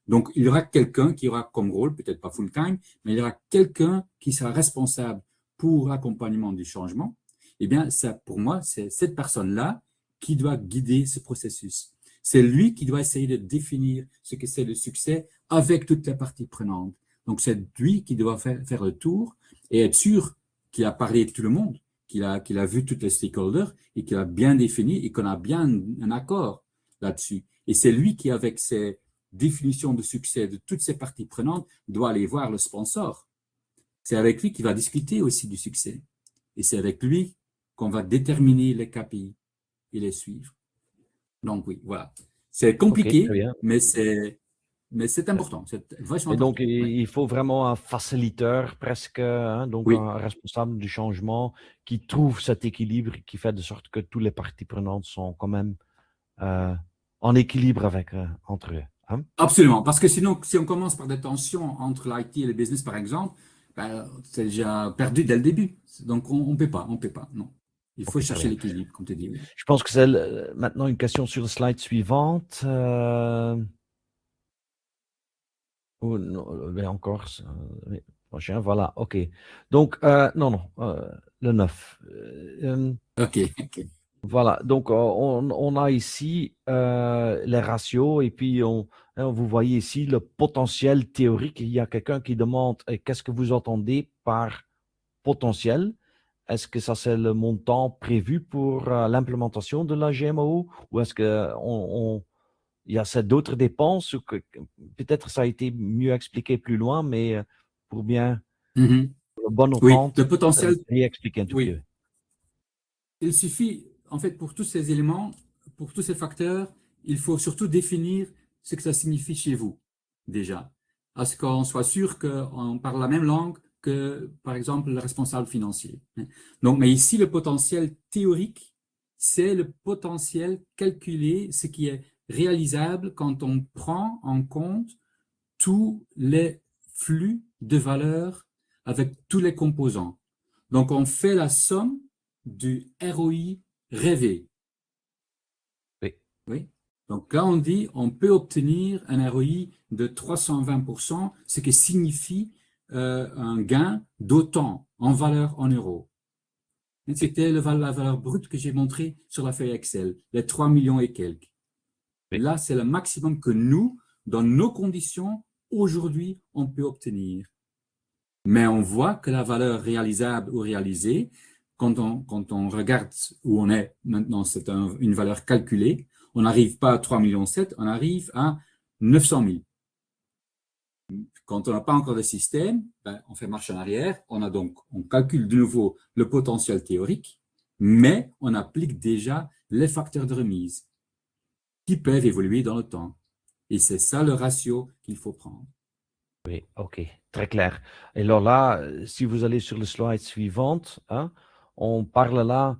S2: Donc, il y aura quelqu'un qui aura comme rôle, peut-être pas full-time, mais il y aura quelqu'un qui sera responsable pour l'accompagnement du changement. Eh bien, ça, pour moi, c'est cette personne-là qui doit guider ce processus. C'est lui qui doit essayer de définir ce que c'est le succès avec toutes les parties prenantes. Donc, c'est lui qui doit faire le tour et être sûr qu'il a parlé de tout le monde, qu'il a vu toutes les stakeholders et qu'il a bien défini et qu'on a bien un accord là-dessus. Et c'est lui qui, avec ses définitions de succès de toutes ces parties prenantes, doit aller voir le sponsor. C'est avec lui qu'il va discuter aussi du succès. Et c'est avec lui qu'on va déterminer les KPI et les suivre. Donc oui, voilà. C'est
S1: Ok, très
S2: compliqué,
S1: bien.
S2: mais c'est important. C'est vachement
S1: Et donc,
S2: important. Ouais.
S1: il faut vraiment un facilitateur, presque, hein, donc
S2: Oui.
S1: un responsable du changement qui trouve cet équilibre, qui fait de sorte que toutes les parties prenantes sont quand même euh, en équilibre entre eux. Hein.
S2: Absolument, parce que sinon, si on commence par des tensions entre l'IT et le business, par exemple, ben, c'est déjà perdu dès le début. Donc, on peut pas, on peut pas, non. Il faut
S1: Ok, très
S2: chercher
S1: bien.
S2: l'équilibre, comme tu dis, oui.
S1: Je pense que c'est maintenant une question sur la slide suivante. Ou non, mais encore, oui, prochain, voilà, ok. Donc, non, non, le 9.
S2: Ok, ok.
S1: Voilà, donc on a ici les ratios et puis hein, vous voyez ici le potentiel théorique. Il y a quelqu'un qui demande qu'est-ce que vous entendez par potentiel? Est-ce que ça c'est le montant prévu pour l'implémentation de la GMO ou est-ce que il y a d'autres dépenses ou peut-être ça a été mieux expliqué plus loin, mais pour bien
S2: Mhm.
S1: pour le bon
S2: Oui,
S1: entente,
S2: le potentiel,
S1: réexpliquer un tout petit
S2: oui.
S1: peu.
S2: Il suffit, en fait, pour tous ces éléments, pour tous ces facteurs, il faut surtout définir ce que ça signifie chez vous, déjà. À ce qu'on soit sûr qu'on parle la même langue que, par exemple, le responsable financier. Donc, mais ici, le potentiel théorique, c'est le potentiel calculé, ce qui est réalisable quand on prend en compte tous les flux de valeurs avec tous les composants. Donc, on fait la somme du ROI rêvé.
S1: Oui,
S2: Oui. Donc là, on dit on peut obtenir un ROI de 320%, ce qui signifie un gain d'autant en valeur en euros.
S1: oui,
S2: C'était la valeur brute que j'ai montrée sur la feuille Excel, les 3 millions et quelques.
S1: oui,
S2: Là, c'est le maximum que nous, dans nos conditions, aujourd'hui, on peut obtenir. Mais on voit que la valeur réalisable ou réalisée, quand on regarde où on est maintenant, c'est une valeur calculée, on n'arrive pas à 3,7 millions, on arrive à 900 000. Quand on n'a pas encore de système, ben, on fait marche en arrière, on calcule de nouveau le potentiel théorique, mais on applique déjà les facteurs de remise qui peuvent évoluer dans le temps. Et c'est ça le ratio qu'il faut prendre.
S1: oui, ok, très clair. Et alors là, si vous allez sur le slide suivante, hein, on parle là,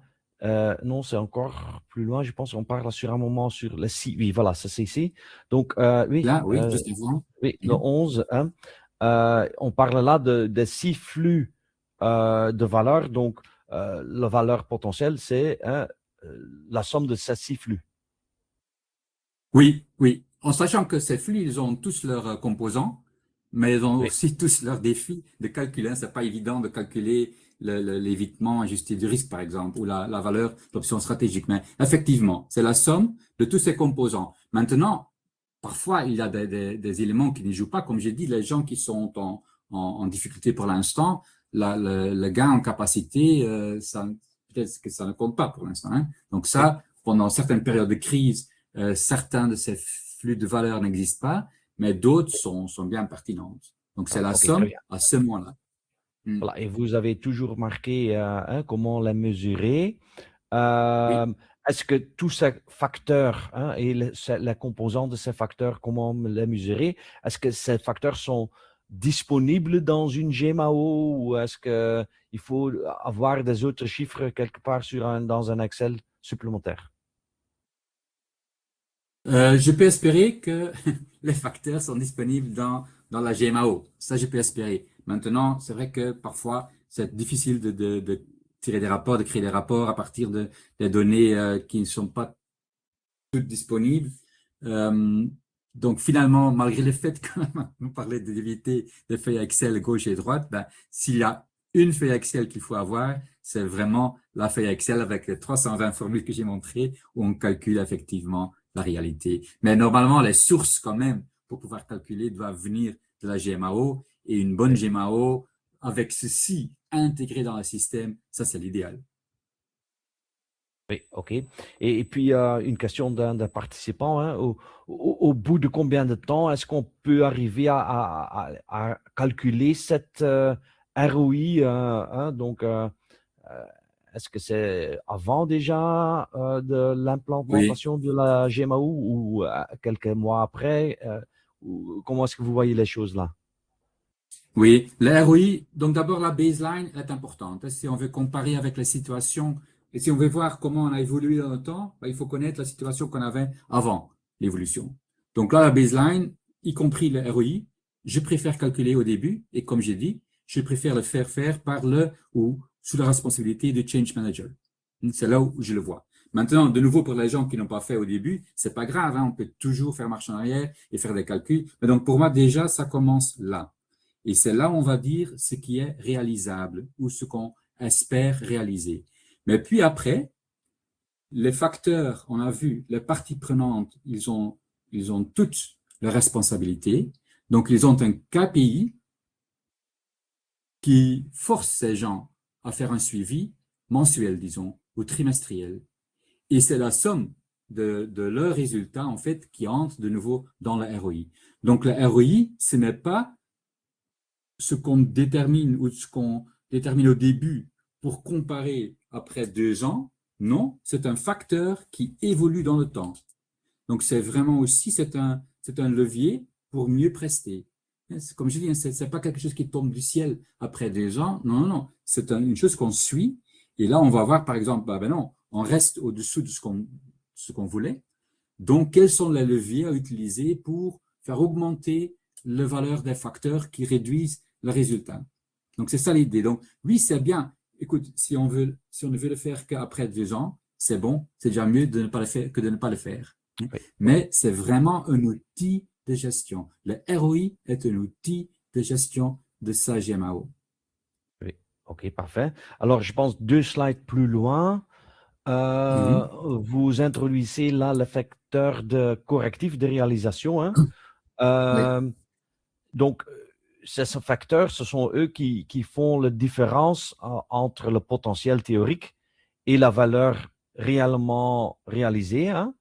S1: non, c'est encore plus loin, je pense, on parle sur un moment sur le si, oui, voilà, c'est ici. Donc, oui,
S2: Là, oui, juste avant.
S1: oui, le
S2: Mhm.
S1: 11, hein, on parle là de six flux de valeurs. Donc, la valeur potentielle, c'est hein, la somme de ces six flux.
S2: Oui, oui. En sachant que ces flux, ils ont tous leurs composants, mais ils ont
S1: Oui,
S2: aussi tous leurs défis de calcul. Hein. C'est pas évident de calculer l'évitement ajusté du risque, par exemple, ou la valeur d'option stratégique. Mais effectivement, c'est la somme de tous ces composants. Maintenant, parfois, il y a des éléments qui ne jouent pas. Comme j'ai dit, les gens qui sont en difficulté pour l'instant, le gain en capacité, ça, peut-être que ça ne compte pas pour l'instant. Hein. Donc
S1: oui,
S2: ça, pendant certaines périodes de crise, certains de ces flux de valeurs n'existent pas, mais d'autres sont bien pertinentes. Donc, c'est
S1: ah,
S2: la
S1: ok, très
S2: somme
S1: bien.
S2: à ce moment-là. Hmm.
S1: Voilà. Et vous avez toujours marqué hein, comment la mesurer.
S2: Oui,
S1: Euh, Est-ce que tous ces facteurs hein, et la composante de ces facteurs, comment les mesurer? Est-ce que ces facteurs sont disponibles dans une GMAO ou est-ce qu'il faut avoir des autres chiffres quelque part dans un Excel supplémentaire?
S2: Je peux espérer que les facteurs sont disponibles dans la GMAO. Ça, je peux espérer. Maintenant, c'est vrai que parfois, c'est difficile de tirer des rapports, de créer des rapports à partir des données qui ne sont pas toutes disponibles. Euh, donc finalement, malgré le fait qu'on parlait d'éviter des feuilles Excel gauche et droite, ben, s'il y a une feuille Excel qu'il faut avoir, c'est vraiment la feuille Excel avec les 320 formules que j'ai montrées où on calcule effectivement la réalité. Mais normalement, les sources quand même pour pouvoir calculer doivent venir de la GMAO et une bonne
S1: Oui,
S2: GMAO avec ceci intégré dans le système, ça c'est l'idéal.
S1: oui, OK. Et puis, une question d'un participant, hein, au bout de combien de temps est-ce qu'on peut arriver à calculer cette ROI, hein, donc, est-ce que c'est avant déjà de
S2: Oui,
S1: l'implémentation de la GMAO ou quelques mois après? Ou comment est-ce que vous voyez les choses là?
S2: oui. Le ROI, donc d'abord la baseline est importante. Si on veut comparer avec la situation et si on veut voir comment on a évolué dans le temps, ben, il faut connaître la situation qu'on avait avant l'évolution. Donc là, la baseline, y compris le ROI, je préfère calculer au début et comme j'ai dit, je préfère le faire par le ou sous la responsabilité du change manager. C'est là où je le vois. Maintenant, de nouveau, pour les gens qui n'ont pas fait au début, c'est pas grave, hein, on peut toujours faire marche en arrière et faire des calculs. Mais donc, pour moi, déjà, ça commence là. Et c'est là où on va dire ce qui est réalisable ou ce qu'on espère réaliser. Mais puis après, les facteurs, on a vu, les parties prenantes, ils ont toutes leurs responsabilités. Donc, ils ont un KPI qui force ces gens à faire un suivi mensuel, disons, ou trimestriel. Et c'est la somme de leurs résultats, en fait, qui entre de nouveau dans le ROI. Donc, le ROI, ce n'est pas ce qu'on détermine ou ce qu'on détermine au début pour comparer après 2 ans. Non, c'est un facteur qui évolue dans le temps. Donc, c'est vraiment aussi, c'est un levier pour mieux prester. Comme je dis, c'est pas quelque chose qui tombe du ciel après 2 ans. Non, non, non. C'est une chose qu'on suit. Et là, on va voir, par exemple, ben non, on reste au-dessous de ce qu'on voulait. Donc, quels sont les leviers à utiliser pour faire augmenter la valeur des facteurs qui réduisent le résultat? Donc, c'est ça l'idée. Donc, oui, c'est bien. Écoute, si on ne veut le faire qu'après 2 ans, c'est bon. C'est déjà mieux de ne pas le faire que de ne pas le faire.
S1: Oui, oui,
S2: Mais c'est vraiment un outil de gestion. Le ROI est un outil de gestion de sa GMAO.
S1: oui. OK, parfait. Alors, je pense 2 slides plus loin,
S2: Mhm.
S1: vous introduisez là le facteur de correctif de réalisation, hein.
S2: Oui.
S1: Euh, donc, ces facteurs, ce sont eux qui font la différence entre le potentiel théorique et la valeur réellement réalisée, hein.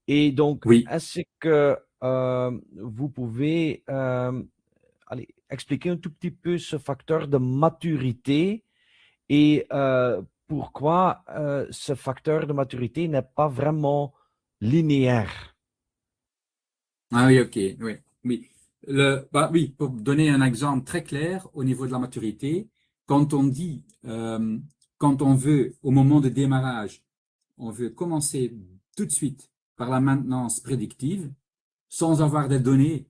S1: Et donc,
S2: Oui.
S1: est-ce que vous pouvez allez, expliquer un tout petit peu ce facteur de maturité et pourquoi ce facteur de maturité n'est pas vraiment linéaire?
S2: Ah oui, ok. Oui. Oui. Oui, pour donner un exemple très clair au niveau de la maturité, quand on dit, quand on veut, au moment de démarrage, on veut commencer tout de suite par la maintenance prédictive, sans avoir des données,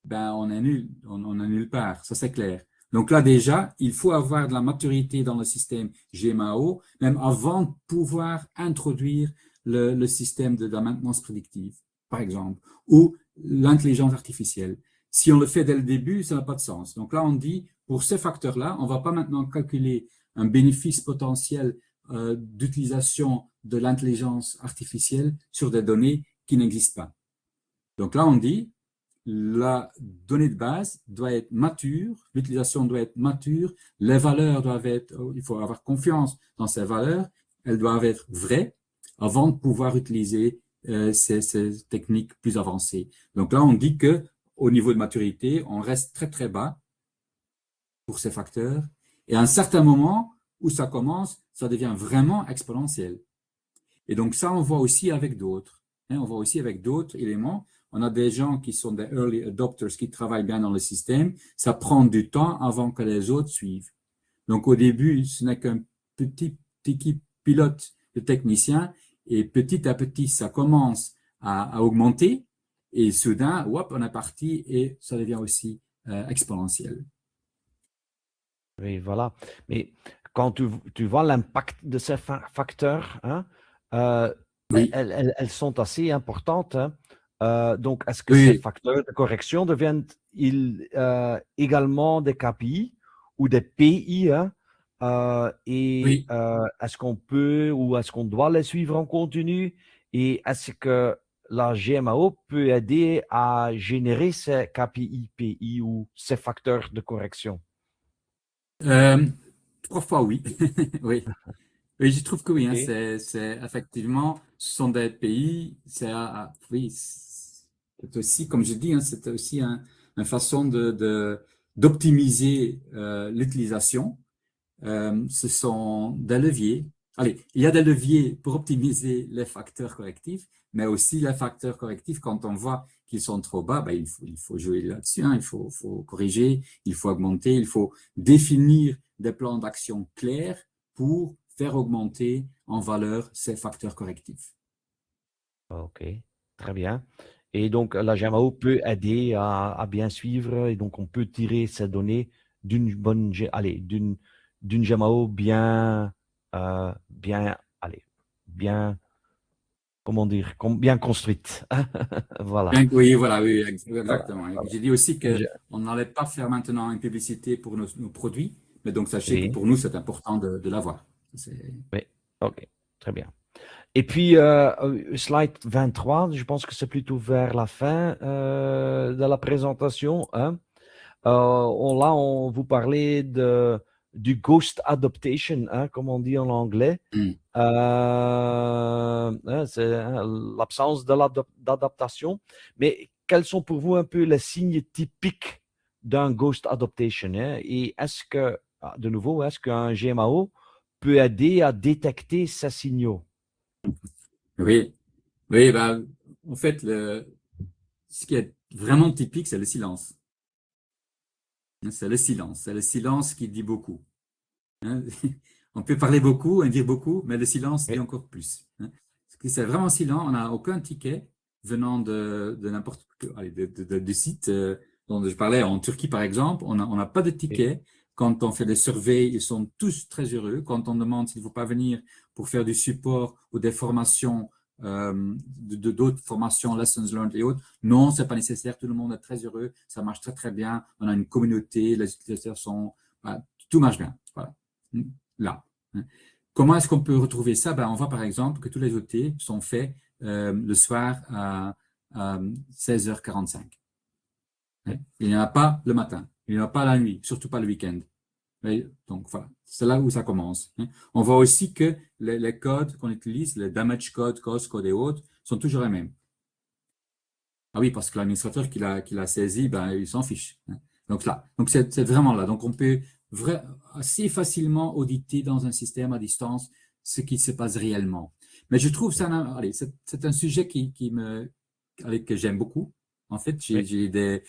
S2: ben on est nul, on est nulle part, ça c'est clair. Donc là déjà, il faut avoir de la maturité dans le système GMAO, même avant de pouvoir introduire le système de la maintenance prédictive, par exemple, ou l'intelligence artificielle. Si on le fait dès le début, ça n'a pas de sens. Donc là, on dit, pour ces facteurs-là, on va pas maintenant calculer un bénéfice potentiel d'utilisation de l'intelligence artificielle sur des données qui n'existent pas. Donc là, on dit, la donnée de base doit être mature, l'utilisation doit être mature, les valeurs doivent être, il faut avoir confiance dans ces valeurs, elles doivent être vraies avant de pouvoir utiliser ces techniques plus avancées. Donc là, on dit que au niveau de maturité, on reste très très bas pour ces facteurs, et à un certain moment où ça commence, ça devient vraiment exponentiel. Et donc ça, on voit aussi avec d'autres. Hein, on voit aussi avec d'autres éléments. On a des gens qui sont des early adopters, qui travaillent bien dans le système. Ça prend du temps avant que les autres suivent. Donc au début, ce n'est qu'un petit équipe pilote de techniciens. Et petit à petit, ça commence à augmenter. Et soudain, hop, on est parti et ça devient aussi exponentiel.
S1: Oui, voilà. Mais quand tu vois l'impact de ces facteurs, hein, euh,
S2: Oui,
S1: elles sont assez importantes, hein. Donc, est-ce que ces
S2: oui,
S1: facteurs de correction deviennent-ils également des KPI ou des PI, hein? Et
S2: oui.
S1: est-ce qu'on peut ou est-ce qu'on doit les suivre en continu? Et est-ce que la GMAO peut aider à générer ces KPI, PI ou ces facteurs de correction?
S2: Euh, 3 fois oui. Oui. Oui, je trouve que oui, hein,
S1: OK.
S2: c'est effectivement, ce sont des pays, oui, c'est aussi, comme je dis, hein, c'est aussi une façon d'optimiser l'utilisation. ce sont des leviers. Allez, il y a des leviers pour optimiser les facteurs correctifs, mais aussi les facteurs correctifs, quand on voit qu'ils sont trop bas, ben, il faut jouer là-dessus, hein, faut corriger, il faut augmenter, il faut définir des plans d'action clairs pour faire augmenter en valeur ces facteurs correctifs.
S1: OK, très bien. Et donc, la GMAO peut aider à bien suivre et donc on peut tirer ces données d'une bonne, d'une GMAO bien, bien, comment dire, bien construite. Voilà.
S2: Oui, voilà, oui,
S1: Voilà,
S2: exactement.
S1: voilà.
S2: J'ai dit aussi
S1: Une
S2: qu'on n'allait pas faire maintenant une publicité pour nos produits, mais donc sachez que
S1: oui,
S2: pour nous, c'est important de l'avoir. C'est-
S1: oui, OK, très bien. Et puis, slide 23, je pense que c'est plutôt vers la fin de la présentation, hein. Là, on vous parlait du ghost adaptation, hein, comme on dit en anglais.
S2: Hmm.
S1: Hein, c'est hein, l'absence d'adaptation. Mais quels sont pour vous un peu les signes typiques d'un ghost adaptation, hein? Et est-ce que, de nouveau, est-ce qu'un GMAO peut aider à détecter ces signaux?
S2: Oui, oui, ben, en fait, ce qui est vraiment typique, c'est le silence. C'est le silence. C'est le silence qui dit beaucoup. Hein. On peut parler beaucoup et dire beaucoup, mais le silence dit
S1: Oui,
S2: encore plus. Hein. Parce que c'est vraiment silent. On n'a aucun ticket venant de n'importe allez, du site dont je parlais en Turquie, par exemple. On n'a pas de
S1: oui,
S2: ticket. Quand on fait des surveys, ils sont tous très heureux. Quand on demande s'il ne faut pas venir pour faire du support ou des formations, d'autres formations, lessons learned et autres, non, c'est pas nécessaire. Tout le monde est très heureux. Ça marche très, très bien. On a une communauté. Les utilisateurs sont, voilà, tout marche bien. Voilà. Là. Comment est-ce qu'on peut retrouver ça? Ben, on voit par exemple que tous les OT sont faits le soir à 16h45. Il n'y en a pas le matin, il n'y en a pas la nuit, surtout pas le week-end. Donc voilà, c'est là où ça commence. On voit aussi que les codes qu'on utilise, les damage code, cause code et autres, sont toujours les mêmes. Ah oui, parce que l'administrateur qui l'a saisi, ben, il s'en fiche. Donc là, donc c'est vraiment là. Donc on peut assez facilement auditer dans un système à distance ce qui se passe réellement. Mais je trouve ça, allez, c'est un sujet allez, que j'aime beaucoup. En fait,
S1: oui.
S2: j'ai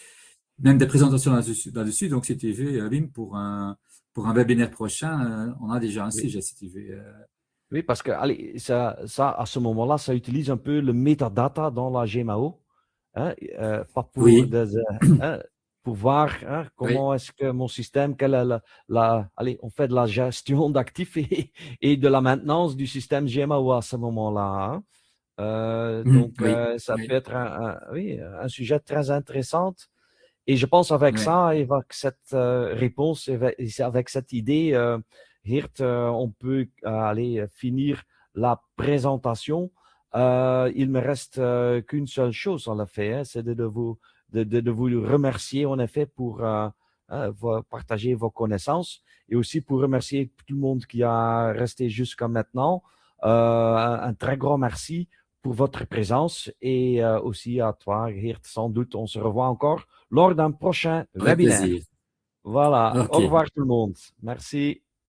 S2: même des présentations là-dessus. Donc si tu veux, Wim, pour un webinaire prochain, on a déjà un
S1: Oui.
S2: sujet si tu veux.
S1: Oui, parce que allez, à ce moment-là, ça utilise un peu le metadata dans la GMAO, hein, pas pour,
S2: Oui,
S1: hein, pour voir hein,
S2: oui,
S1: comment est-ce que mon système, quelle est allez, on fait de la gestion d'actifs et de la maintenance du système GMAO à ce moment-là, hein. Donc,
S2: oui,
S1: ça peut
S2: oui,
S1: être oui, un sujet très intéressant. Et je pense avec
S2: oui,
S1: ça, et avec cette réponse, et avec cette idée, Geert, on peut aller finir la présentation. Il me reste qu'une seule chose, en effet, hein, c'est de vous remercier, en effet, pour partager vos connaissances et aussi pour remercier tout le monde qui a resté jusqu'à maintenant. Un très grand merci pour votre présence et aussi à toi, Geert. Sans doute, on se revoit encore lors d'un prochain
S2: avec
S1: webinaire.
S2: plaisir.
S1: Voilà. Au
S2: Ok.
S1: revoir tout le monde. Merci.